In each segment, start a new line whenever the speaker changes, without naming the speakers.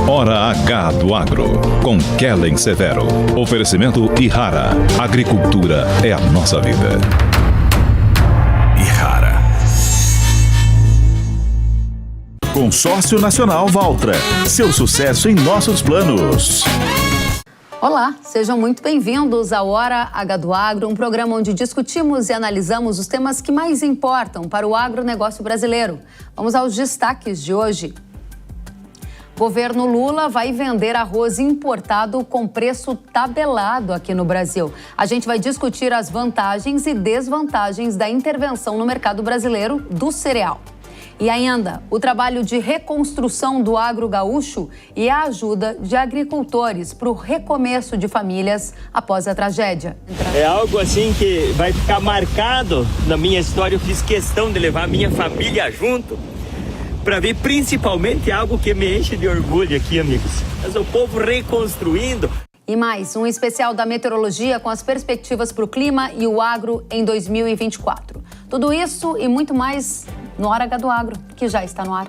Hora H do Agro, com Kellen Severo. Oferecimento Ihara. Agricultura é a nossa vida. Ihara. Consórcio Nacional Valtra. Seu sucesso em nossos planos.
Olá, sejam muito bem-vindos ao Hora H do Agro, um programa onde discutimos e analisamos os temas que mais importam para o agronegócio brasileiro. Vamos aos destaques de hoje. Governo Lula vai vender arroz importado com preço tabelado aqui no Brasil. A gente vai discutir as vantagens e desvantagens da intervenção no mercado brasileiro do cereal. E ainda, o trabalho de reconstrução do agro gaúcho e a ajuda de agricultores para o recomeço de famílias após a tragédia.
É algo assim que vai ficar marcado na minha história. Eu fiz questão de levar a minha família junto para ver principalmente algo que me enche de orgulho aqui, amigos. Mas o povo reconstruindo.
E mais, um especial da meteorologia com as perspectivas para o clima e o agro em 2024. Tudo isso e muito mais no Hora H do Agro, que já está no ar.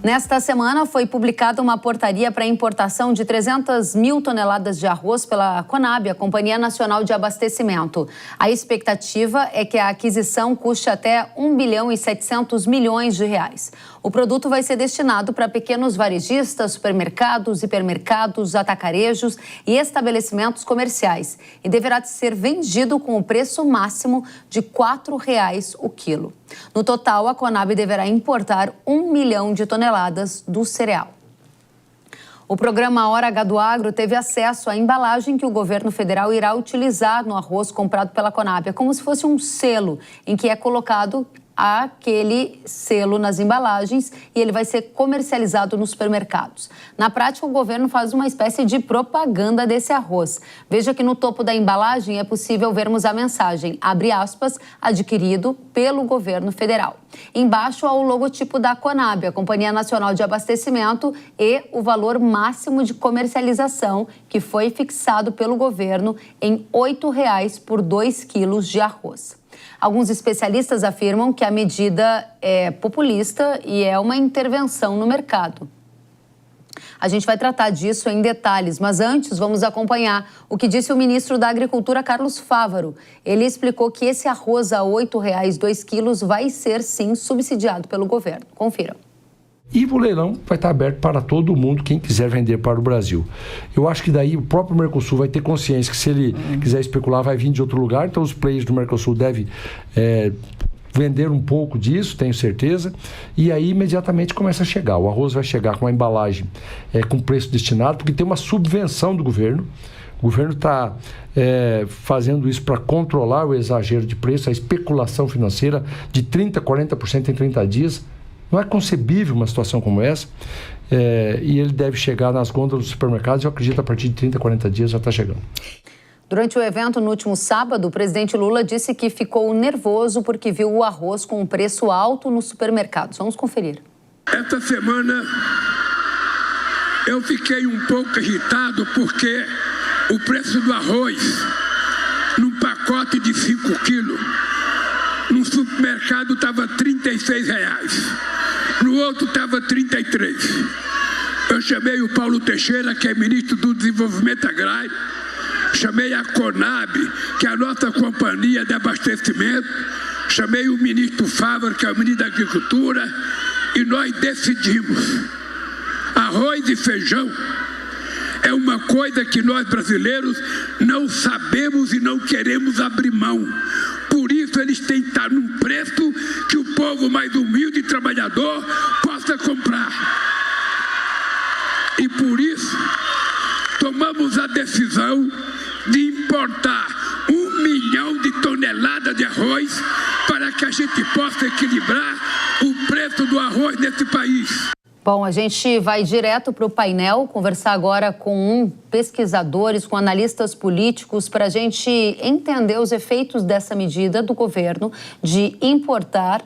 Nesta semana foi publicada uma portaria para a importação de 300 mil toneladas de arroz pela Conab, a Companhia Nacional de Abastecimento. A expectativa é que a aquisição custe até 1 bilhão e 700 milhões de reais. O produto vai ser destinado para pequenos varejistas, supermercados, hipermercados, atacarejos e estabelecimentos comerciais e deverá ser vendido com o preço máximo de R$ 4,00 o quilo. No total, a Conab deverá importar 1 milhão de toneladas do cereal. O programa Hora H do Agro teve acesso à embalagem que o governo federal irá utilizar no arroz comprado pela Conab. É como se fosse um selo em que é colocado aquele selo nas embalagens e ele vai ser comercializado nos supermercados. Na prática, o governo faz uma espécie de propaganda desse arroz. Veja que no topo da embalagem é possível vermos a mensagem, abre aspas, adquirido pelo governo federal. Embaixo há o logotipo da Conab, a Companhia Nacional de Abastecimento, e o valor máximo de comercialização que foi fixado pelo governo em R$ 8,00 por 2 quilos de arroz. Alguns especialistas afirmam que a medida é populista e é uma intervenção no mercado. A gente vai tratar disso em detalhes, mas antes vamos acompanhar o que disse o ministro da Agricultura, Carlos Fávaro. Ele explicou que esse arroz a R$ 8,00 2 quilos vai ser, sim, subsidiado pelo governo. Confiram.
E o leilão vai estar aberto para todo mundo, quem quiser vender para o Brasil. Eu acho que daí o próprio Mercosul vai ter consciência que se ele quiser especular, vai vir de outro lugar. Então os players do Mercosul devem vender um pouco disso, tenho certeza. E aí imediatamente começa a chegar. O arroz vai chegar com a embalagem com preço destinado, porque tem uma subvenção do governo. O governo está fazendo isso para controlar o exagero de preço, a especulação financeira de 30%, 40% em 30 dias. Não é concebível uma situação como essa, e ele deve chegar nas gôndolas dos supermercados, eu acredito, a partir de 30, 40 dias já está chegando.
Durante o evento no último sábado, o presidente Lula disse que ficou nervoso porque viu o arroz com um preço alto nos supermercados. Vamos conferir.
Esta semana eu fiquei um pouco irritado porque o preço do arroz num pacote de 5 quilos no supermercado estava R$ 36,00. No outro estava 33. Eu chamei o Paulo Teixeira, que é ministro do Desenvolvimento Agrário, chamei a Conab, que é a nossa companhia de abastecimento, chamei o ministro Fávaro, que é o ministro da Agricultura, e nós decidimos. Arroz e feijão é uma coisa que nós brasileiros não sabemos e não queremos abrir mão. Por isso eles têm que estar num preço que o povo mais humilde e trabalhador possa comprar. E por isso tomamos a decisão de importar 1 milhão de toneladas de arroz para que a gente possa equilibrar o preço do arroz nesse país.
Bom, a gente vai direto para o painel, conversar agora com pesquisadores, com analistas políticos, para a gente entender os efeitos dessa medida do governo de importar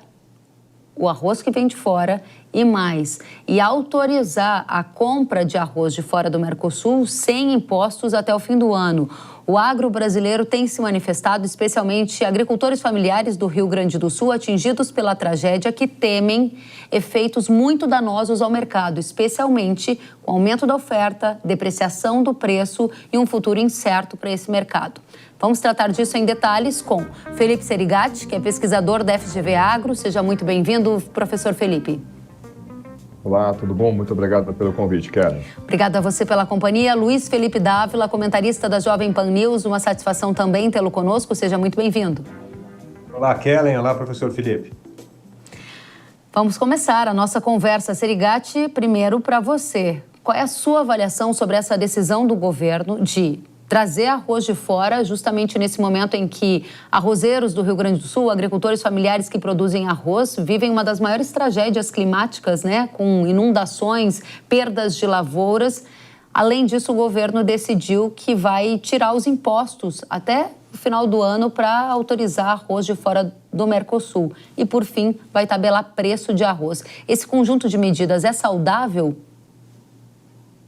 o arroz que vem de fora e mais, e autorizar a compra de arroz de fora do Mercosul sem impostos até o fim do ano. O agro brasileiro tem se manifestado, especialmente agricultores familiares do Rio Grande do Sul, atingidos pela tragédia, que temem efeitos muito danosos ao mercado, especialmente com aumento da oferta, depreciação do preço e um futuro incerto para esse mercado. Vamos tratar disso em detalhes com Felipe Serigati, que é pesquisador da FGV Agro. Seja muito bem-vindo, professor Felipe.
Olá, tudo bom? Muito obrigado pelo convite, Kellen.
Obrigada a você pela companhia. Luiz Felipe Dávila, comentarista da Jovem Pan News, uma satisfação também tê-lo conosco. Seja muito bem-vindo.
Olá, Kellen. Olá, professor Felipe.
Vamos começar a nossa conversa. Serigati, primeiro para você. Qual é a sua avaliação sobre essa decisão do governo de trazer arroz de fora, justamente nesse momento em que arrozeiros do Rio Grande do Sul, agricultores familiares que produzem arroz, vivem uma das maiores tragédias climáticas, né? Com inundações, perdas de lavouras. Além disso, o governo decidiu que vai tirar os impostos até o final do ano para autorizar arroz de fora do Mercosul. E, por fim, vai tabelar preço de arroz. Esse conjunto de medidas é saudável?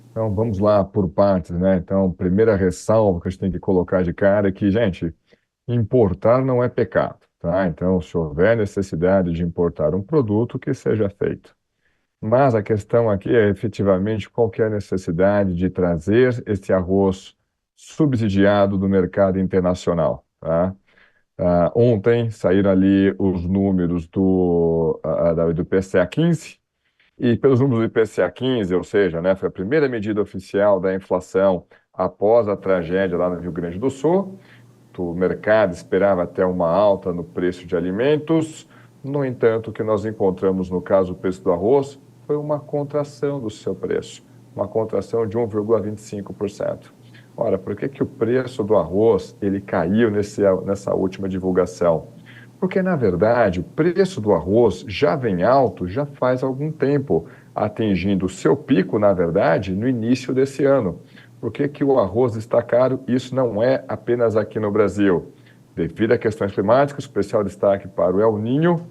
Então, vamos lá por partes, né? Então, primeira ressalva que a gente tem que colocar de cara é que, gente, importar não é pecado, tá? Então, se houver necessidade de importar um produto, que seja feito. Mas a questão aqui é, efetivamente, qual que é a necessidade de trazer esse arroz subsidiado do mercado internacional, tá? Ontem saíram ali os números do IPCA 15, e pelos números do IPCA 15, ou seja, né, foi a primeira medida oficial da inflação após a tragédia lá no Rio Grande do Sul. O mercado esperava até uma alta no preço de alimentos. No entanto, o que nós encontramos no caso do preço do arroz foi uma contração do seu preço, uma contração de 1,25%. Ora, por que o preço do arroz ele caiu nessa última divulgação? Porque, na verdade, o preço do arroz já vem alto já faz algum tempo, atingindo o seu pico, na verdade, no início desse ano. Por que o arroz está caro? Isso não é apenas aqui no Brasil. Devido a questões climáticas, especial destaque para o El Niño,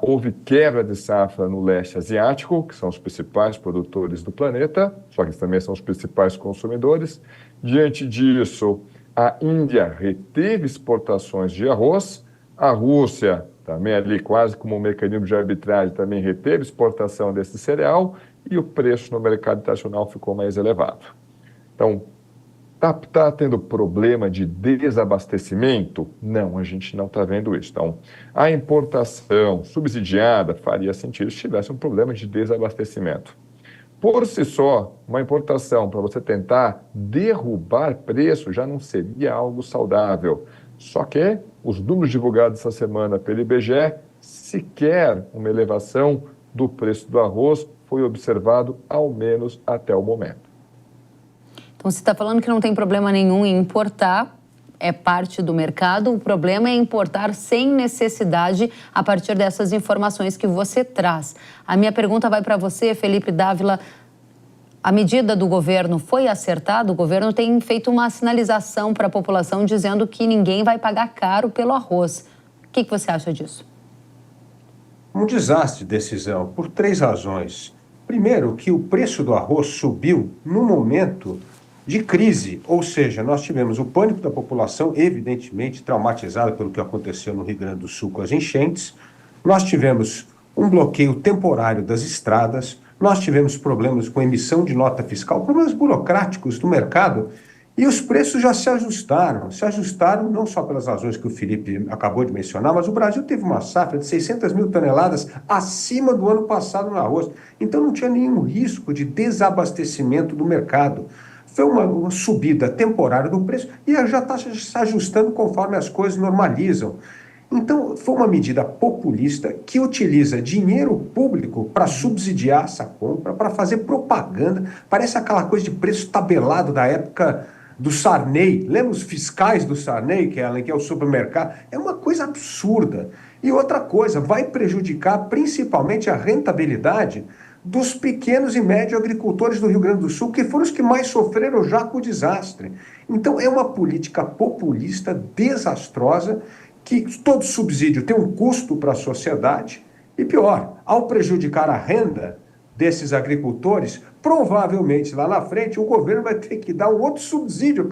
houve quebra de safra no leste asiático, que são os principais produtores do planeta, só que eles também são os principais consumidores. Diante disso, a Índia reteve exportações de arroz. A Rússia, também ali quase como um mecanismo de arbitragem, também reteve exportação desse cereal e o preço no mercado internacional ficou mais elevado. Então, está tendo problema de desabastecimento? Não, a gente não está vendo isso. Então, a importação subsidiada faria sentido se tivesse um problema de desabastecimento. Por si só, uma importação para você tentar derrubar preço já não seria algo saudável. Só que os números divulgados essa semana pelo IBGE, sequer uma elevação do preço do arroz foi observado, ao menos até o momento.
Então, você está falando que não tem problema nenhum em importar, é parte do mercado, o problema é importar sem necessidade a partir dessas informações que você traz. A minha pergunta vai para você, Felipe Dávila. A medida do governo foi acertada? O governo tem feito uma sinalização para a população dizendo que ninguém vai pagar caro pelo arroz. O que você acha disso?
Um desastre de decisão, por 3 razões. Primeiro, que o preço do arroz subiu no momento de crise, ou seja, nós tivemos o pânico da população, evidentemente traumatizada pelo que aconteceu no Rio Grande do Sul com as enchentes. Nós tivemos um bloqueio temporário das estradas. Nós tivemos problemas com emissão de nota fiscal, problemas burocráticos do mercado, e os preços já se ajustaram não só pelas razões que o Felipe acabou de mencionar, mas o Brasil teve uma safra de 600 mil toneladas acima do ano passado no arroz, então não tinha nenhum risco de desabastecimento do mercado. Foi uma subida temporária do preço e já está se ajustando conforme as coisas normalizam. Então, foi uma medida populista que utiliza dinheiro público para subsidiar essa compra, para fazer propaganda. Parece aquela coisa de preço tabelado da época do Sarney. Lembra os fiscais do Sarney, que é o supermercado? É uma coisa absurda. E outra coisa, vai prejudicar principalmente a rentabilidade dos pequenos e médios agricultores do Rio Grande do Sul, que foram os que mais sofreram já com o desastre. Então, é uma política populista desastrosa, que todo subsídio tem um custo para a sociedade e, pior, ao prejudicar a renda desses agricultores, provavelmente lá na frente o governo vai ter que dar um outro subsídio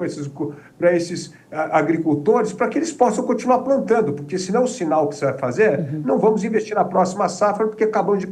para esses agricultores para que eles possam continuar plantando, porque senão o sinal que você vai fazer não vamos investir na próxima safra porque acabamos de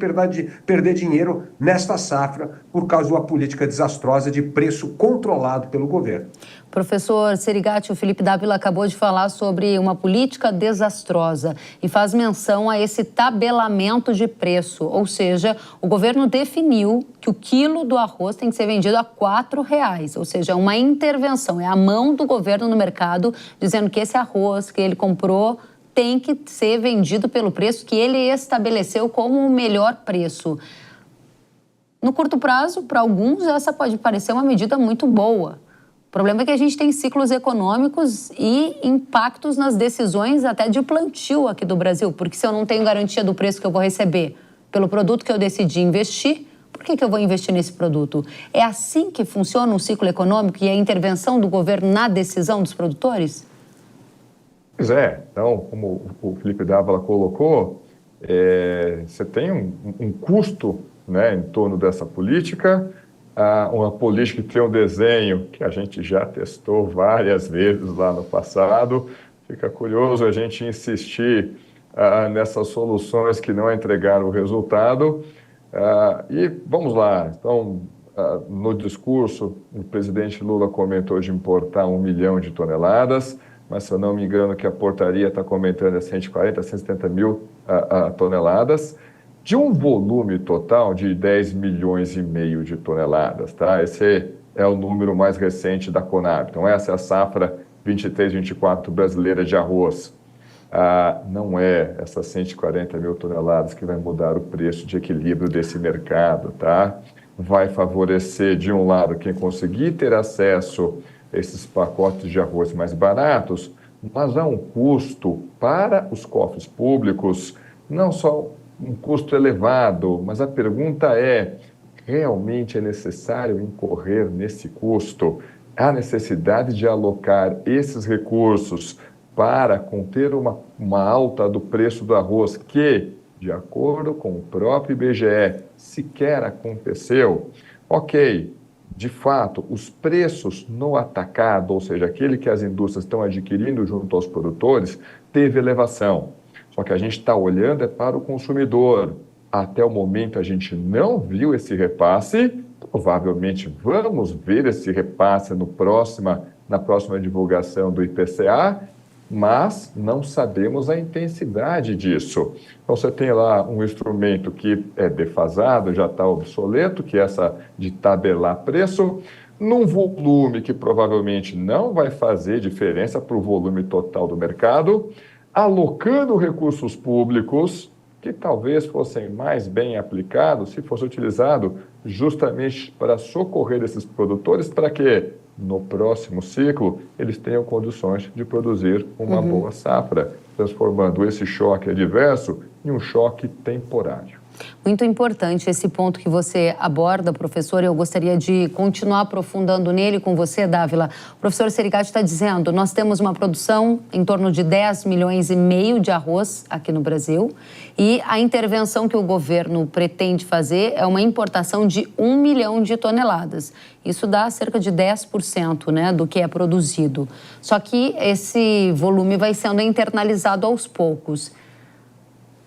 perder dinheiro nesta safra por causa de uma política desastrosa de preço controlado pelo governo.
Professor Serigati, o Felipe Dávila acabou de falar sobre uma política desastrosa e faz menção a esse tabelamento de preço, ou seja, o governo definiu que o quilo do arroz tem que ser vendido a R$4, ou seja, uma intervenção, é a mão do governo no mercado dizendo que esse arroz que ele comprou tem que ser vendido pelo preço que ele estabeleceu como o melhor preço. No curto prazo, para alguns, essa pode parecer uma medida muito boa. O problema é que a gente tem ciclos econômicos e impactos nas decisões até de plantio aqui do Brasil, porque se eu não tenho garantia do preço que eu vou receber pelo produto que eu decidi investir, por que eu vou investir nesse produto? É assim que funciona um ciclo econômico e a intervenção do governo na decisão dos produtores?
Pois é. Então, como o Felipe Dávila colocou, você tem um custo, né, em torno dessa política, uma política que tem um desenho que a gente já testou várias vezes lá no passado. Fica curioso a gente insistir nessas soluções que não entregaram o resultado. E vamos lá. Então, no discurso, o presidente Lula comentou de importar 1 milhão de toneladas, mas se eu não me engano que a portaria está comentando 140, 170 mil toneladas, de um volume total de 10 milhões e meio de toneladas, tá? Esse é o número mais recente da Conab. Então, essa é a safra 23-24 brasileira de arroz. Não é essas 140 mil toneladas que vai mudar o preço de equilíbrio desse mercado, tá? Vai favorecer, de um lado, quem conseguir ter acesso a esses pacotes de arroz mais baratos, mas há um custo para os cofres públicos, não só um custo elevado, mas a pergunta é, realmente é necessário incorrer nesse custo? Há necessidade de alocar esses recursos para conter uma alta do preço do arroz que, de acordo com o próprio IBGE, sequer aconteceu? Ok, de fato, os preços no atacado, ou seja, aquele que as indústrias estão adquirindo junto aos produtores, teve elevação. Só que a gente está olhando para o consumidor. Até o momento a gente não viu esse repasse, provavelmente vamos ver esse repasse na próxima divulgação do IPCA, mas não sabemos a intensidade disso. Então você tem lá um instrumento que é defasado, já está obsoleto, que é essa de tabelar preço, num volume que provavelmente não vai fazer diferença para o volume total do mercado, alocando recursos públicos que talvez fossem mais bem aplicados se fosse utilizado justamente para socorrer esses produtores para que, no próximo ciclo, eles tenham condições de produzir uma boa safra, transformando esse choque adverso em um choque temporário.
Muito importante esse ponto que você aborda, professor, e eu gostaria de continuar aprofundando nele com você, Dávila. O professor Serigati está dizendo, nós temos uma produção em torno de 10 milhões e meio de arroz aqui no Brasil e a intervenção que o governo pretende fazer é uma importação de 1 milhão de toneladas. Isso dá cerca de 10%, né, do que é produzido. Só que esse volume vai sendo internalizado aos poucos.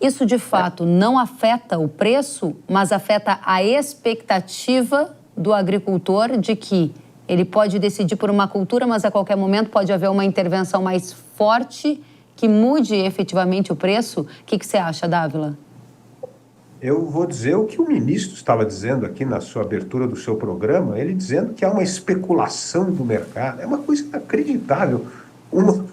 Isso, de fato, não afeta o preço, mas afeta a expectativa do agricultor de que ele pode decidir por uma cultura, mas a qualquer momento pode haver uma intervenção mais forte que mude efetivamente o preço. O que você acha, Dávila?
Eu vou dizer o que o ministro estava dizendo aqui na sua abertura do seu programa, ele dizendo que há uma especulação do mercado. É uma coisa inacreditável.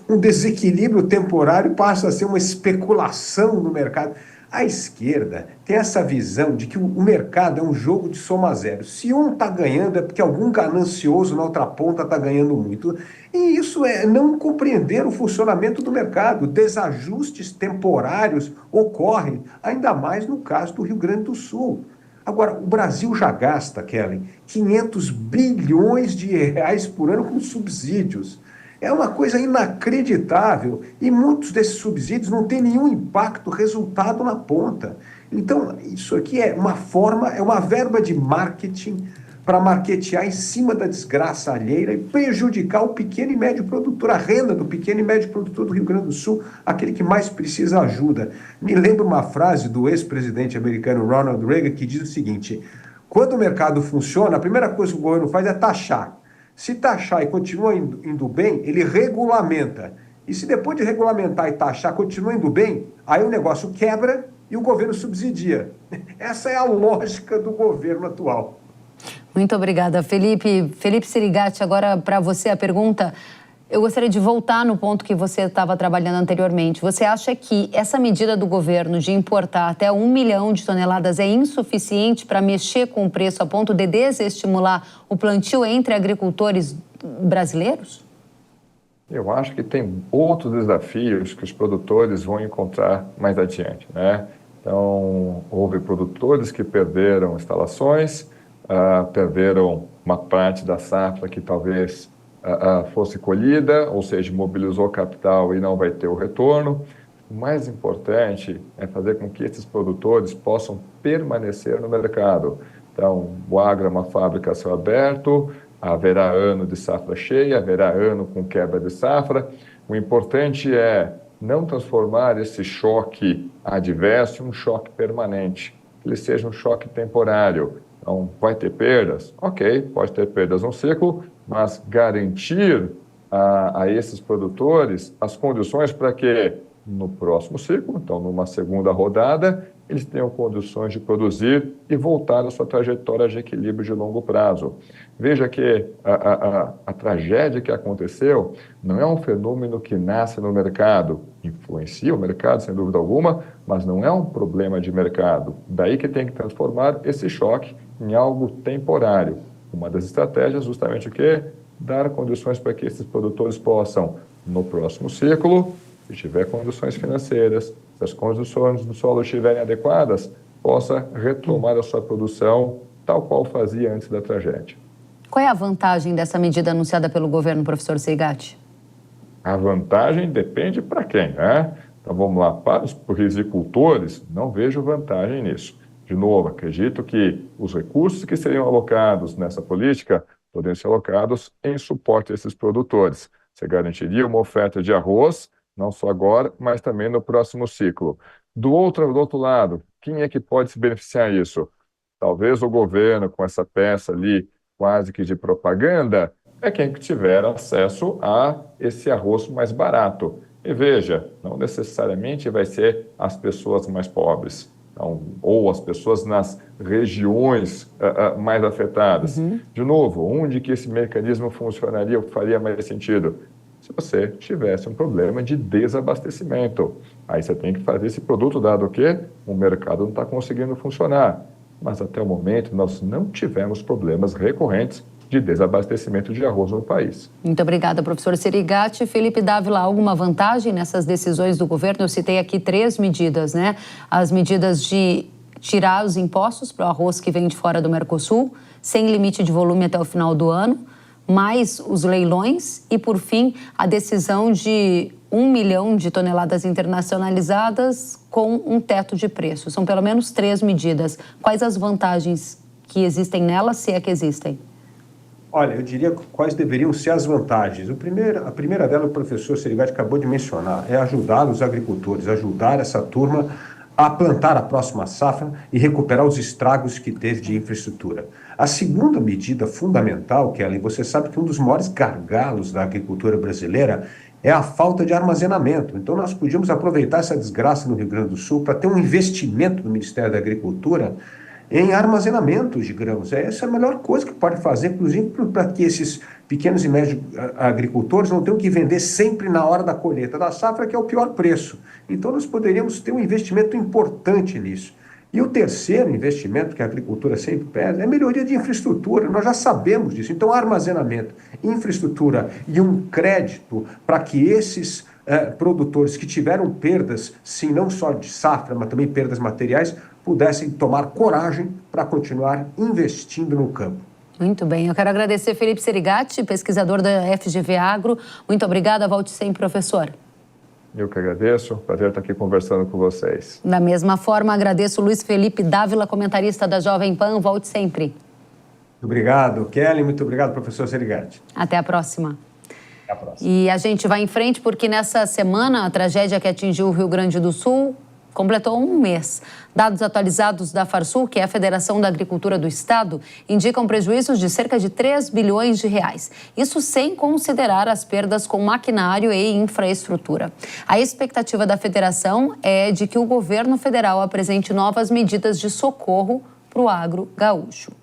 Um desequilíbrio temporário passa a ser uma especulação no mercado. A esquerda tem essa visão de que o mercado é um jogo de soma zero. Se um está ganhando é porque algum ganancioso na outra ponta está ganhando muito. E isso é não compreender o funcionamento do mercado. Desajustes temporários ocorrem, ainda mais no caso do Rio Grande do Sul. Agora, o Brasil já gasta, Kellen, 500 bilhões de reais por ano com subsídios. É uma coisa inacreditável e muitos desses subsídios não têm nenhum impacto, resultado na ponta. Então, isso aqui é uma verba de marketing para marquetear em cima da desgraça alheira e prejudicar o pequeno e médio produtor, a renda do pequeno e médio produtor do Rio Grande do Sul, aquele que mais precisa ajuda. Me lembra uma frase do ex-presidente americano Ronald Reagan que diz o seguinte: quando o mercado funciona, a primeira coisa que o governo faz é taxar. Se taxar e continua indo bem, ele regulamenta. E se depois de regulamentar e taxar continua indo bem, aí o negócio quebra e o governo subsidia. Essa é a lógica do governo atual.
Muito obrigada, Felipe. Felipe Serigatti, agora para você a pergunta. Eu gostaria de voltar no ponto que você estava trabalhando anteriormente. Você acha que essa medida do governo de importar até 1 milhão de toneladas é insuficiente para mexer com o preço a ponto de desestimular o plantio entre agricultores brasileiros?
Eu acho que tem outros desafios que os produtores vão encontrar mais adiante, né? Então, houve produtores que perderam instalações, perderam uma parte da safra que talvez fosse colhida, ou seja, mobilizou capital e não vai ter o retorno. O mais importante é fazer com que esses produtores possam permanecer no mercado. Então, o agro é uma fábrica a céu aberto, haverá ano de safra cheia, haverá ano com quebra de safra. O importante é não transformar esse choque adverso em um choque permanente, que ele seja um choque temporário. Então, vai ter perdas? Ok, pode ter perdas no ciclo, mas garantir a esses produtores as condições para que no próximo ciclo, então numa segunda rodada, eles tenham condições de produzir e voltar à sua trajetória de equilíbrio de longo prazo. Veja que a tragédia que aconteceu não é um fenômeno que nasce no mercado, influencia o mercado, sem dúvida alguma, mas não é um problema de mercado. Daí que tem que transformar esse choque em algo temporário. Uma das estratégias justamente o quê? Dar condições para que esses produtores possam, no próximo ciclo, se tiver condições financeiras, se as condições do solo estiverem adequadas, possa retomar a sua produção tal qual fazia antes da tragédia.
Qual é a vantagem dessa medida anunciada pelo governo, professor Serigatti?
A vantagem depende para quem, né? Então vamos lá, para os risicultores, não vejo vantagem nisso. De novo, acredito que os recursos que seriam alocados nessa política poderiam ser alocados em suporte a esses produtores. Você garantiria uma oferta de arroz, não só agora, mas também no próximo ciclo. Do outro lado, quem é que pode se beneficiar disso? Talvez o governo, com essa peça ali, quase que de propaganda, é quem que tiver acesso a esse arroz mais barato. E veja, não necessariamente vai ser as pessoas mais pobres. Então, ou as pessoas nas regiões mais afetadas. De novo, onde que esse mecanismo funcionaria, faria mais sentido? Se você tivesse um problema de desabastecimento. Aí você tem que fazer esse produto, dado que o mercado não está conseguindo funcionar. Mas até o momento nós não tivemos problemas recorrentes de desabastecimento de arroz no país.
Muito obrigada, professor Serigatti. Felipe Dávila, alguma vantagem nessas decisões do governo? Eu citei aqui 3 medidas, né? As medidas de tirar os impostos para o arroz que vem de fora do Mercosul, sem limite de volume até o final do ano, mais os leilões e, por fim, a decisão de 1 milhão de toneladas internacionalizadas com um teto de preço. São pelo menos 3 medidas. Quais as vantagens que existem nelas, se é que existem?
Olha, eu diria quais deveriam ser as vantagens. A primeira dela, o professor Serigatti acabou de mencionar, é ajudar os agricultores, ajudar essa turma a plantar a próxima safra e recuperar os estragos que teve de infraestrutura. A segunda medida fundamental, Kelly, você sabe que um dos maiores gargalos da agricultura brasileira é a falta de armazenamento. Então nós podíamos aproveitar essa desgraça no Rio Grande do Sul para ter um investimento do Ministério da Agricultura em armazenamento de grãos. Essa é a melhor coisa que pode fazer, inclusive para que esses pequenos e médios agricultores não tenham que vender sempre na hora da colheita da safra, que é o pior preço. Então nós poderíamos ter um investimento importante nisso. E o terceiro investimento que a agricultura sempre pede é a melhoria de infraestrutura. Nós já sabemos disso. Então, armazenamento, infraestrutura e um crédito para que esses produtores que tiveram perdas, sim, não só de safra, mas também perdas materiais, pudessem tomar coragem para continuar investindo no campo.
Muito bem. Eu quero agradecer Felipe Serigatti, pesquisador da FGV Agro. Muito obrigada. Volte sempre, professor.
Eu que agradeço. Prazer estar aqui conversando com vocês.
Da mesma forma, agradeço Luiz Felipe Dávila, comentarista da Jovem Pan. Volte sempre.
Muito obrigado, Kelly. Muito obrigado, professor Serigatti.
Até a próxima.
Até a próxima.
E a gente vai em frente porque nessa semana a tragédia que atingiu o Rio Grande do Sul completou um mês. Dados atualizados da Farsul, que é a Federação da Agricultura do Estado, indicam prejuízos de cerca de 3 bilhões de reais. Isso sem considerar as perdas com maquinário e infraestrutura. A expectativa da federação é de que o governo federal apresente novas medidas de socorro para o agro gaúcho.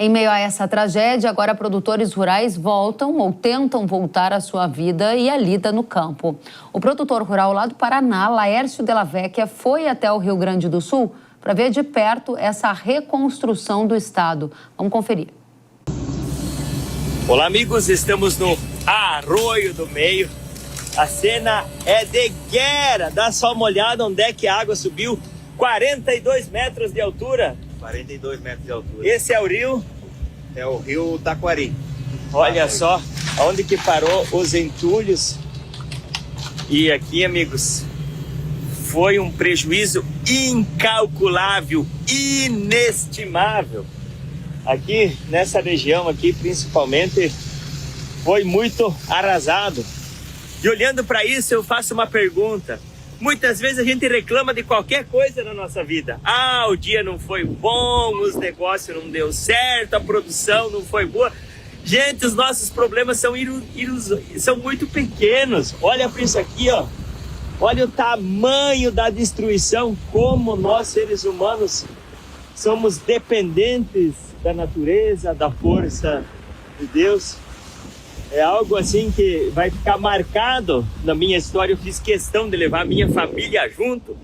Em meio a essa tragédia, agora produtores rurais voltam ou tentam voltar à sua vida e à lida no campo. O produtor rural lá do Paraná, Laércio Della Vecchia, foi até o Rio Grande do Sul para ver de perto essa reconstrução do estado. Vamos conferir.
Olá, amigos, estamos no Arroio do Meio. A cena é de guerra. Dá só uma olhada onde é que a água subiu. 42 metros de altura.
42 metros de altura.
Esse é o rio?
É o rio Taquari.
Olha só aonde que parou os entulhos. E aqui, amigos, foi um prejuízo incalculável, inestimável. Aqui, nessa região aqui, principalmente, foi muito arrasado. E olhando para isso, eu faço uma pergunta. Muitas vezes a gente reclama de qualquer coisa na nossa vida. Ah, o dia não foi bom, os negócios não deu certo, a produção não foi boa. Gente, os nossos problemas são muito pequenos. Olha para isso aqui, ó. Olha o tamanho da destruição, como nós, seres humanos, somos dependentes da natureza, da força de Deus. É algo assim que vai ficar marcado na minha história. Eu fiz questão de levar a minha família junto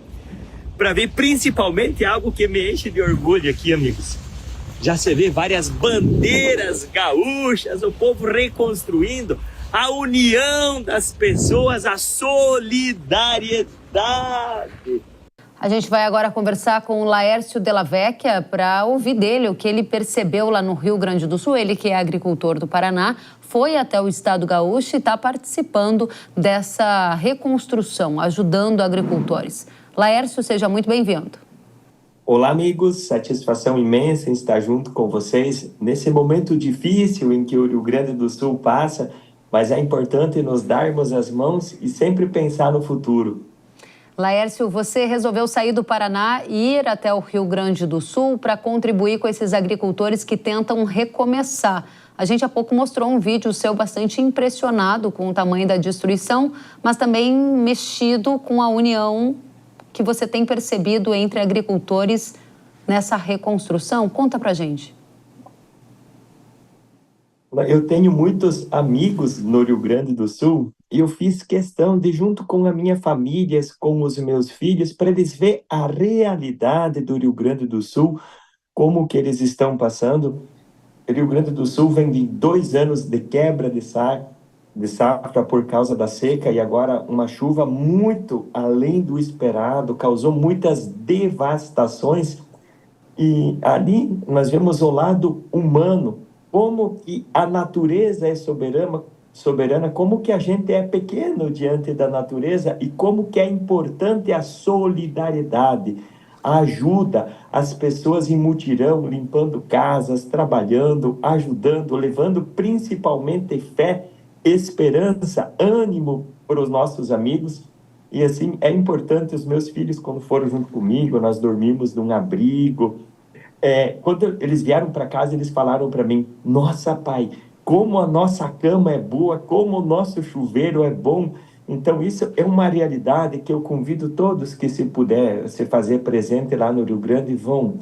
para ver principalmente algo que me enche de orgulho aqui, amigos. Já se vê várias bandeiras gaúchas, o povo reconstruindo, a união das pessoas, a solidariedade.
A gente vai agora conversar com o Laércio Della Vecchia para ouvir dele o que ele percebeu lá no Rio Grande do Sul. Ele que é agricultor do Paraná, foi até o estado gaúcho e está participando dessa reconstrução, ajudando agricultores. Laércio, seja muito bem-vindo.
Olá, amigos. Satisfação imensa em estar junto com vocês nesse momento difícil em que o Rio Grande do Sul passa, mas é importante nos darmos as mãos e sempre pensar no futuro.
Laércio, você resolveu sair do Paraná e ir até o Rio Grande do Sul para contribuir com esses agricultores que tentam recomeçar. A gente há pouco mostrou um vídeo seu bastante impressionado com o tamanho da destruição, mas também mexido com a união que você tem percebido entre agricultores nessa reconstrução. Conta pra gente.
Eu tenho muitos amigos no Rio Grande do Sul e eu fiz questão de, junto com a minha família, com os meus filhos, para eles verem a realidade do Rio Grande do Sul, como que eles estão passando. O Rio Grande do Sul vem de 2 anos de quebra de safra por causa da seca e agora uma chuva muito além do esperado, causou muitas devastações. E ali nós vemos o lado humano, como que a natureza é soberana, como que a gente é pequeno diante da natureza e como que é importante a solidariedade, a ajuda, as pessoas em mutirão, limpando casas, trabalhando, ajudando, levando principalmente fé, esperança, ânimo para os nossos amigos. E assim, é importante, os meus filhos, quando foram junto comigo, nós dormimos num abrigo. Quando eles vieram para casa, eles falaram para mim: nossa, pai, como a nossa cama é boa, como o nosso chuveiro é bom. Então, isso é uma realidade que eu convido todos que, se puder, se fazer presente lá no Rio Grande, vão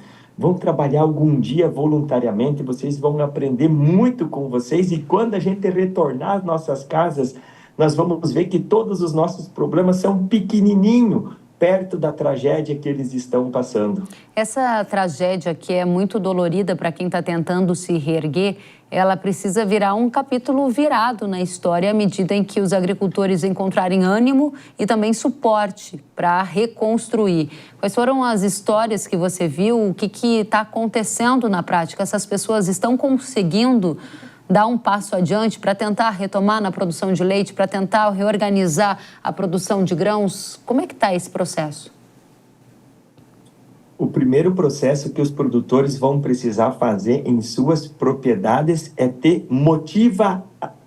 trabalhar algum dia voluntariamente, vocês vão aprender muito com vocês, e quando a gente retornar às nossas casas, nós vamos ver que todos os nossos problemas são pequenininhos, perto da tragédia que eles estão passando.
Essa tragédia, que é muito dolorida para quem está tentando se reerguer, ela precisa virar um capítulo virado na história à medida em que os agricultores encontrarem ânimo e também suporte para reconstruir. Quais foram as histórias que você viu? O que está acontecendo na prática? Essas pessoas estão conseguindo dar um passo adiante para tentar retomar na produção de leite, para tentar reorganizar a produção de grãos? Como é que está esse processo?
O primeiro processo que os produtores vão precisar fazer em suas propriedades é ter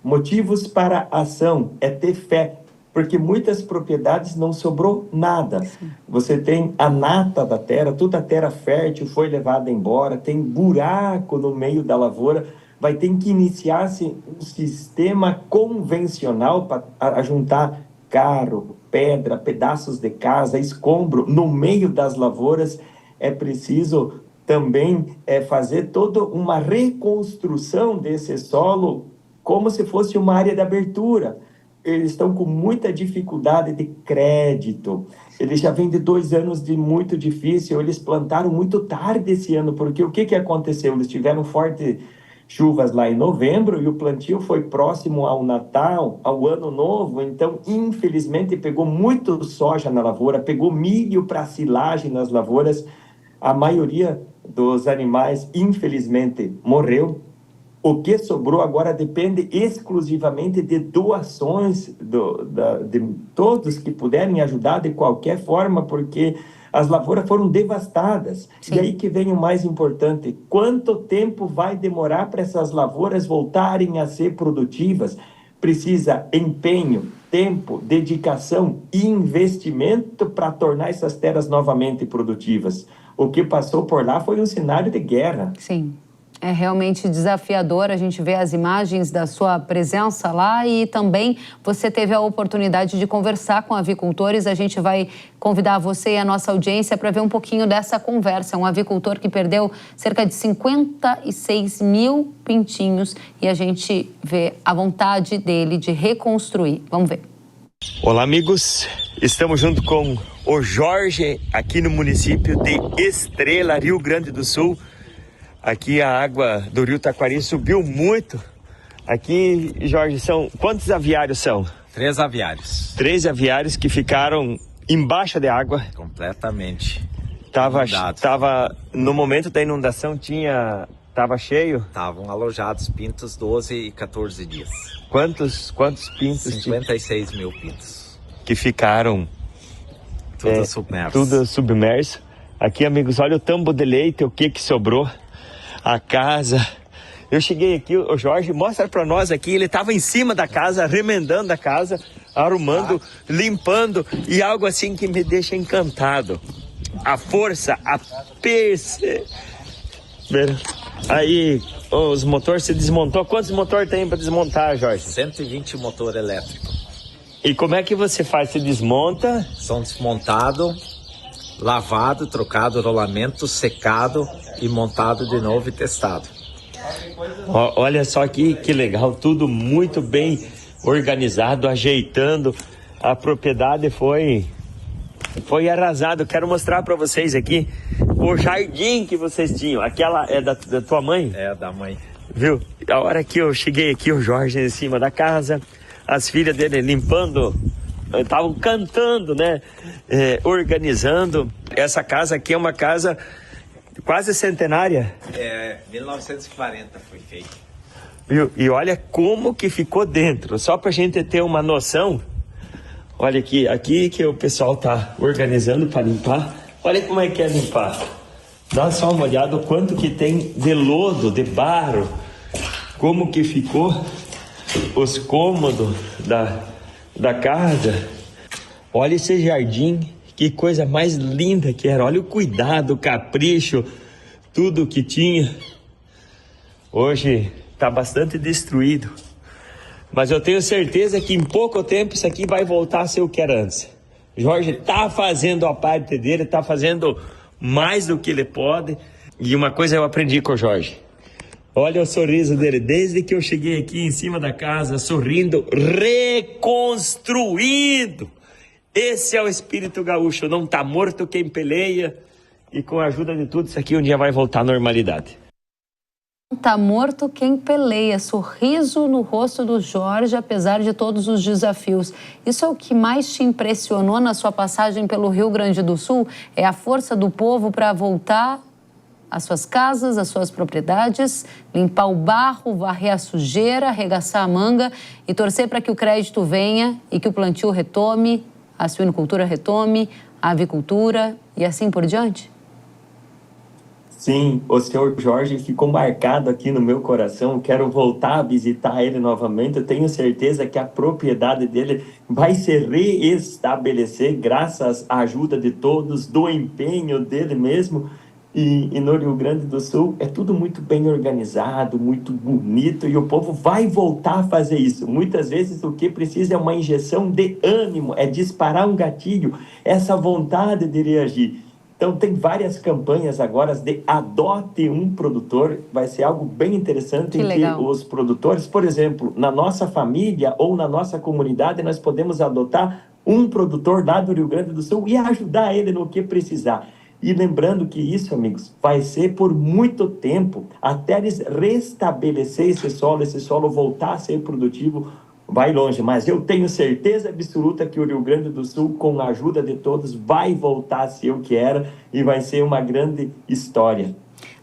motivos para ação, é ter fé, porque muitas propriedades não sobrou nada. Você tem a nata da terra, toda a terra fértil foi levada embora, tem buraco no meio da lavoura, vai ter que iniciar-se um sistema convencional para juntar carro, pedra, pedaços de casa, escombro no meio das lavouras. É preciso também fazer toda uma reconstrução desse solo como se fosse uma área de abertura. Eles estão com muita dificuldade de crédito. Eles já vêm de 2 anos de muito difícil. Eles plantaram muito tarde esse ano, porque o que aconteceu? Eles tiveram fortes chuvas lá em novembro e o plantio foi próximo ao Natal, ao Ano Novo. Então, infelizmente, pegou muito soja na lavoura, pegou milho para silagem nas lavouras. A maioria dos animais, infelizmente, morreu. O que sobrou agora depende exclusivamente de doações de todos que puderem ajudar de qualquer forma, porque as lavouras foram devastadas. Sim. E aí que vem o mais importante: quanto tempo vai demorar para essas lavouras voltarem a ser produtivas? Precisa empenho, tempo, dedicação e investimento para tornar essas terras novamente produtivas. O que passou por lá foi um cenário de guerra.
Sim. É realmente desafiador, a gente vê as imagens da sua presença lá e também você teve a oportunidade de conversar com avicultores. A gente vai convidar você e a nossa audiência para ver um pouquinho dessa conversa. Um avicultor que perdeu cerca de 56 mil pintinhos e a gente vê a vontade dele de reconstruir. Vamos ver.
Olá, amigos. Estamos junto com o Jorge aqui no município de Estrela, Rio Grande do Sul. Aqui a água do rio Taquari subiu muito. Aqui, Jorge, são quantos aviários são?
3 aviários.
3 aviários que ficaram embaixo de água.
Completamente.
Tava no momento da inundação, tava cheio?
Estavam alojados pintos 12 e 14 dias.
Quantos pintos?
56 mil pintos.
Que ficaram...
Tudo submerso.
Tudo submerso. Aqui, amigos, olha o tambo de leite, o que sobrou. A casa. Eu cheguei aqui, o Jorge mostra para nós aqui, ele estava em cima da casa, remendando a casa, arrumando, limpando, e algo assim que me deixa encantado. A força, a perseverança. Aí, os motores se desmontou. Quantos motores tem para desmontar, Jorge?
120 motor elétrico.
E como é que você faz? Se desmonta?
São desmontados, lavado, trocado o rolamento, secado e montado de novo e testado.
Olha só aqui que legal, tudo muito bem organizado, ajeitando. A propriedade foi arrasado. Quero mostrar para vocês aqui o jardim que vocês tinham. Aquela é da tua mãe?
É, da mãe.
Viu? A hora que eu cheguei aqui, o Jorge em cima da casa, as filhas dele limpando, estavam cantando, né? Organizando. Essa casa aqui é uma casa quase centenária.
1940 foi feito.
Viu? E olha como que ficou dentro, só pra gente ter uma noção. Olha aqui que o pessoal tá organizando para limpar. Olha como é que é limpar. Dá só uma olhada o quanto que tem de lodo, de barro. Como que ficou os cômodos da casa. Olha esse jardim, que coisa mais linda que era. Olha o cuidado, o capricho, tudo que tinha. Hoje está bastante destruído, mas eu tenho certeza que em pouco tempo isso aqui vai voltar a ser o que era antes. Jorge está fazendo a parte dele, está fazendo mais do que ele pode. E uma coisa eu aprendi com o Jorge. Olha o sorriso dele, desde que eu cheguei aqui em cima da casa, sorrindo, reconstruindo. Esse é o espírito gaúcho, não tá morto quem peleia. E com a ajuda de tudo, isso aqui um dia vai voltar à normalidade.
Não tá morto quem peleia, sorriso no rosto do Jorge, apesar de todos os desafios. Isso é o que mais te impressionou na sua passagem pelo Rio Grande do Sul? É a força do povo para voltar às suas casas, às suas propriedades, limpar o barro, varrer a sujeira, arregaçar a manga e torcer para que o crédito venha e que o plantio retome, a suinocultura retome, a avicultura e assim por diante?
Sim, o senhor Jorge ficou marcado aqui no meu coração. Quero voltar a visitar ele novamente. Eu tenho certeza que a propriedade dele vai se reestabelecer graças à ajuda de todos, do empenho dele mesmo. E no Rio Grande do Sul é tudo muito bem organizado, muito bonito, e o povo vai voltar a fazer isso. Muitas vezes o que precisa é uma injeção de ânimo, é disparar um gatilho, essa vontade de reagir. Então tem várias campanhas agora de adote um produtor, vai ser algo bem interessante em que os produtores, por exemplo, na nossa família ou na nossa comunidade, nós podemos adotar um produtor lá do Rio Grande do Sul e ajudar ele no que precisar. E lembrando que isso, amigos, vai ser por muito tempo, até eles restabelecer esse solo voltar a ser produtivo, vai longe. Mas eu tenho certeza absoluta que o Rio Grande do Sul, com a ajuda de todos, vai voltar a ser o que era e vai ser uma grande história.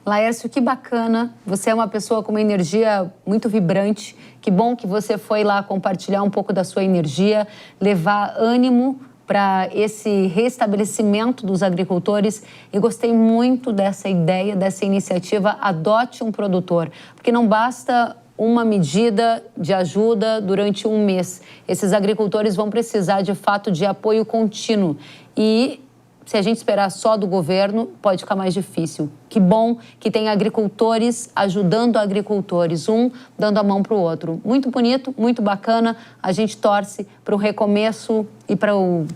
Laércio, que bacana, você é uma pessoa com uma energia muito vibrante, que bom que você foi lá compartilhar um pouco da sua energia, levar ânimo para esse restabelecimento dos agricultores, e gostei muito dessa ideia, dessa iniciativa Adote um Produtor, porque não basta uma medida de ajuda durante um mês. Esses agricultores vão precisar, de fato, de apoio contínuo, e se a gente esperar só do governo, pode ficar mais difícil. Que bom que tem agricultores ajudando agricultores, um dando a mão para o outro. Muito bonito, muito bacana. A gente torce para o recomeço e para o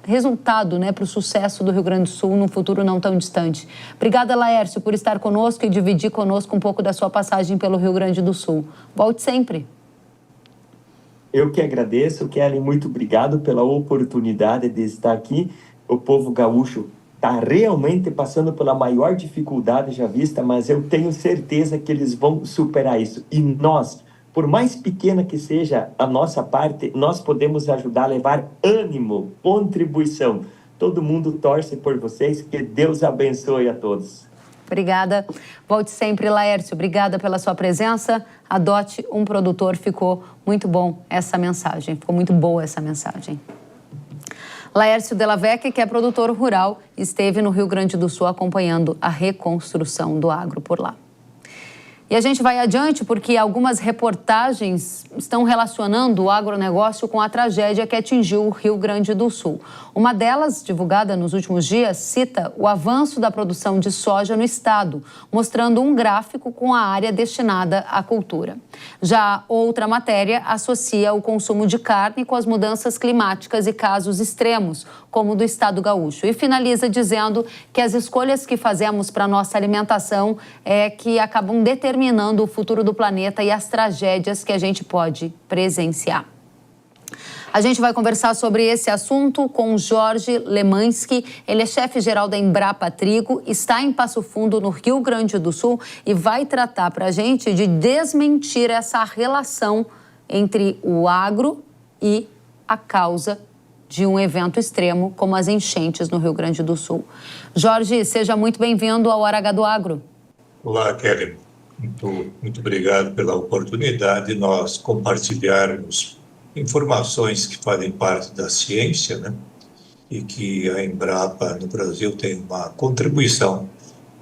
resultado, né, para o sucesso do Rio Grande do Sul num futuro não tão distante. Obrigada, Laércio, por estar conosco e dividir conosco um pouco da sua passagem pelo Rio Grande do Sul. Volte sempre.
Eu que agradeço, Kelly, muito obrigado pela oportunidade de estar aqui. O povo gaúcho está realmente passando pela maior dificuldade já vista, mas eu tenho certeza que eles vão superar isso. E nós, por mais pequena que seja a nossa parte, nós podemos ajudar a levar ânimo, contribuição. Todo mundo torce por vocês, que Deus abençoe a todos.
Obrigada. Volte sempre, Laércio. Obrigada pela sua presença. Adote um produtor. Ficou muito bom essa mensagem. Ficou muito boa essa mensagem. Laércio Della Vecchia, que é produtor rural, esteve no Rio Grande do Sul acompanhando a reconstrução do agro por lá. E a gente vai adiante porque algumas reportagens estão relacionando o agronegócio com a tragédia que atingiu o Rio Grande do Sul. Uma delas, divulgada nos últimos dias, cita o avanço da produção de soja no estado, mostrando um gráfico com a área destinada à cultura. Já outra matéria associa o consumo de carne com as mudanças climáticas e casos extremos, como o do estado gaúcho. E finaliza dizendo que as escolhas que fazemos para a nossa alimentação é que acabam determinando o futuro do planeta e as tragédias que a gente pode presenciar. A gente vai conversar sobre esse assunto com Jorge Lemansky. Ele é chefe-geral da Embrapa Trigo, está em Passo Fundo, no Rio Grande do Sul, e vai tratar para a gente de desmentir essa relação entre o agro e a causa de um evento extremo como as enchentes no Rio Grande do Sul. Jorge, seja muito bem-vindo ao Hora H do Agro.
Olá, Kelly. Muito obrigado pela oportunidade de nós compartilharmos informações que fazem parte da ciência, né? E que a Embrapa no Brasil tem uma contribuição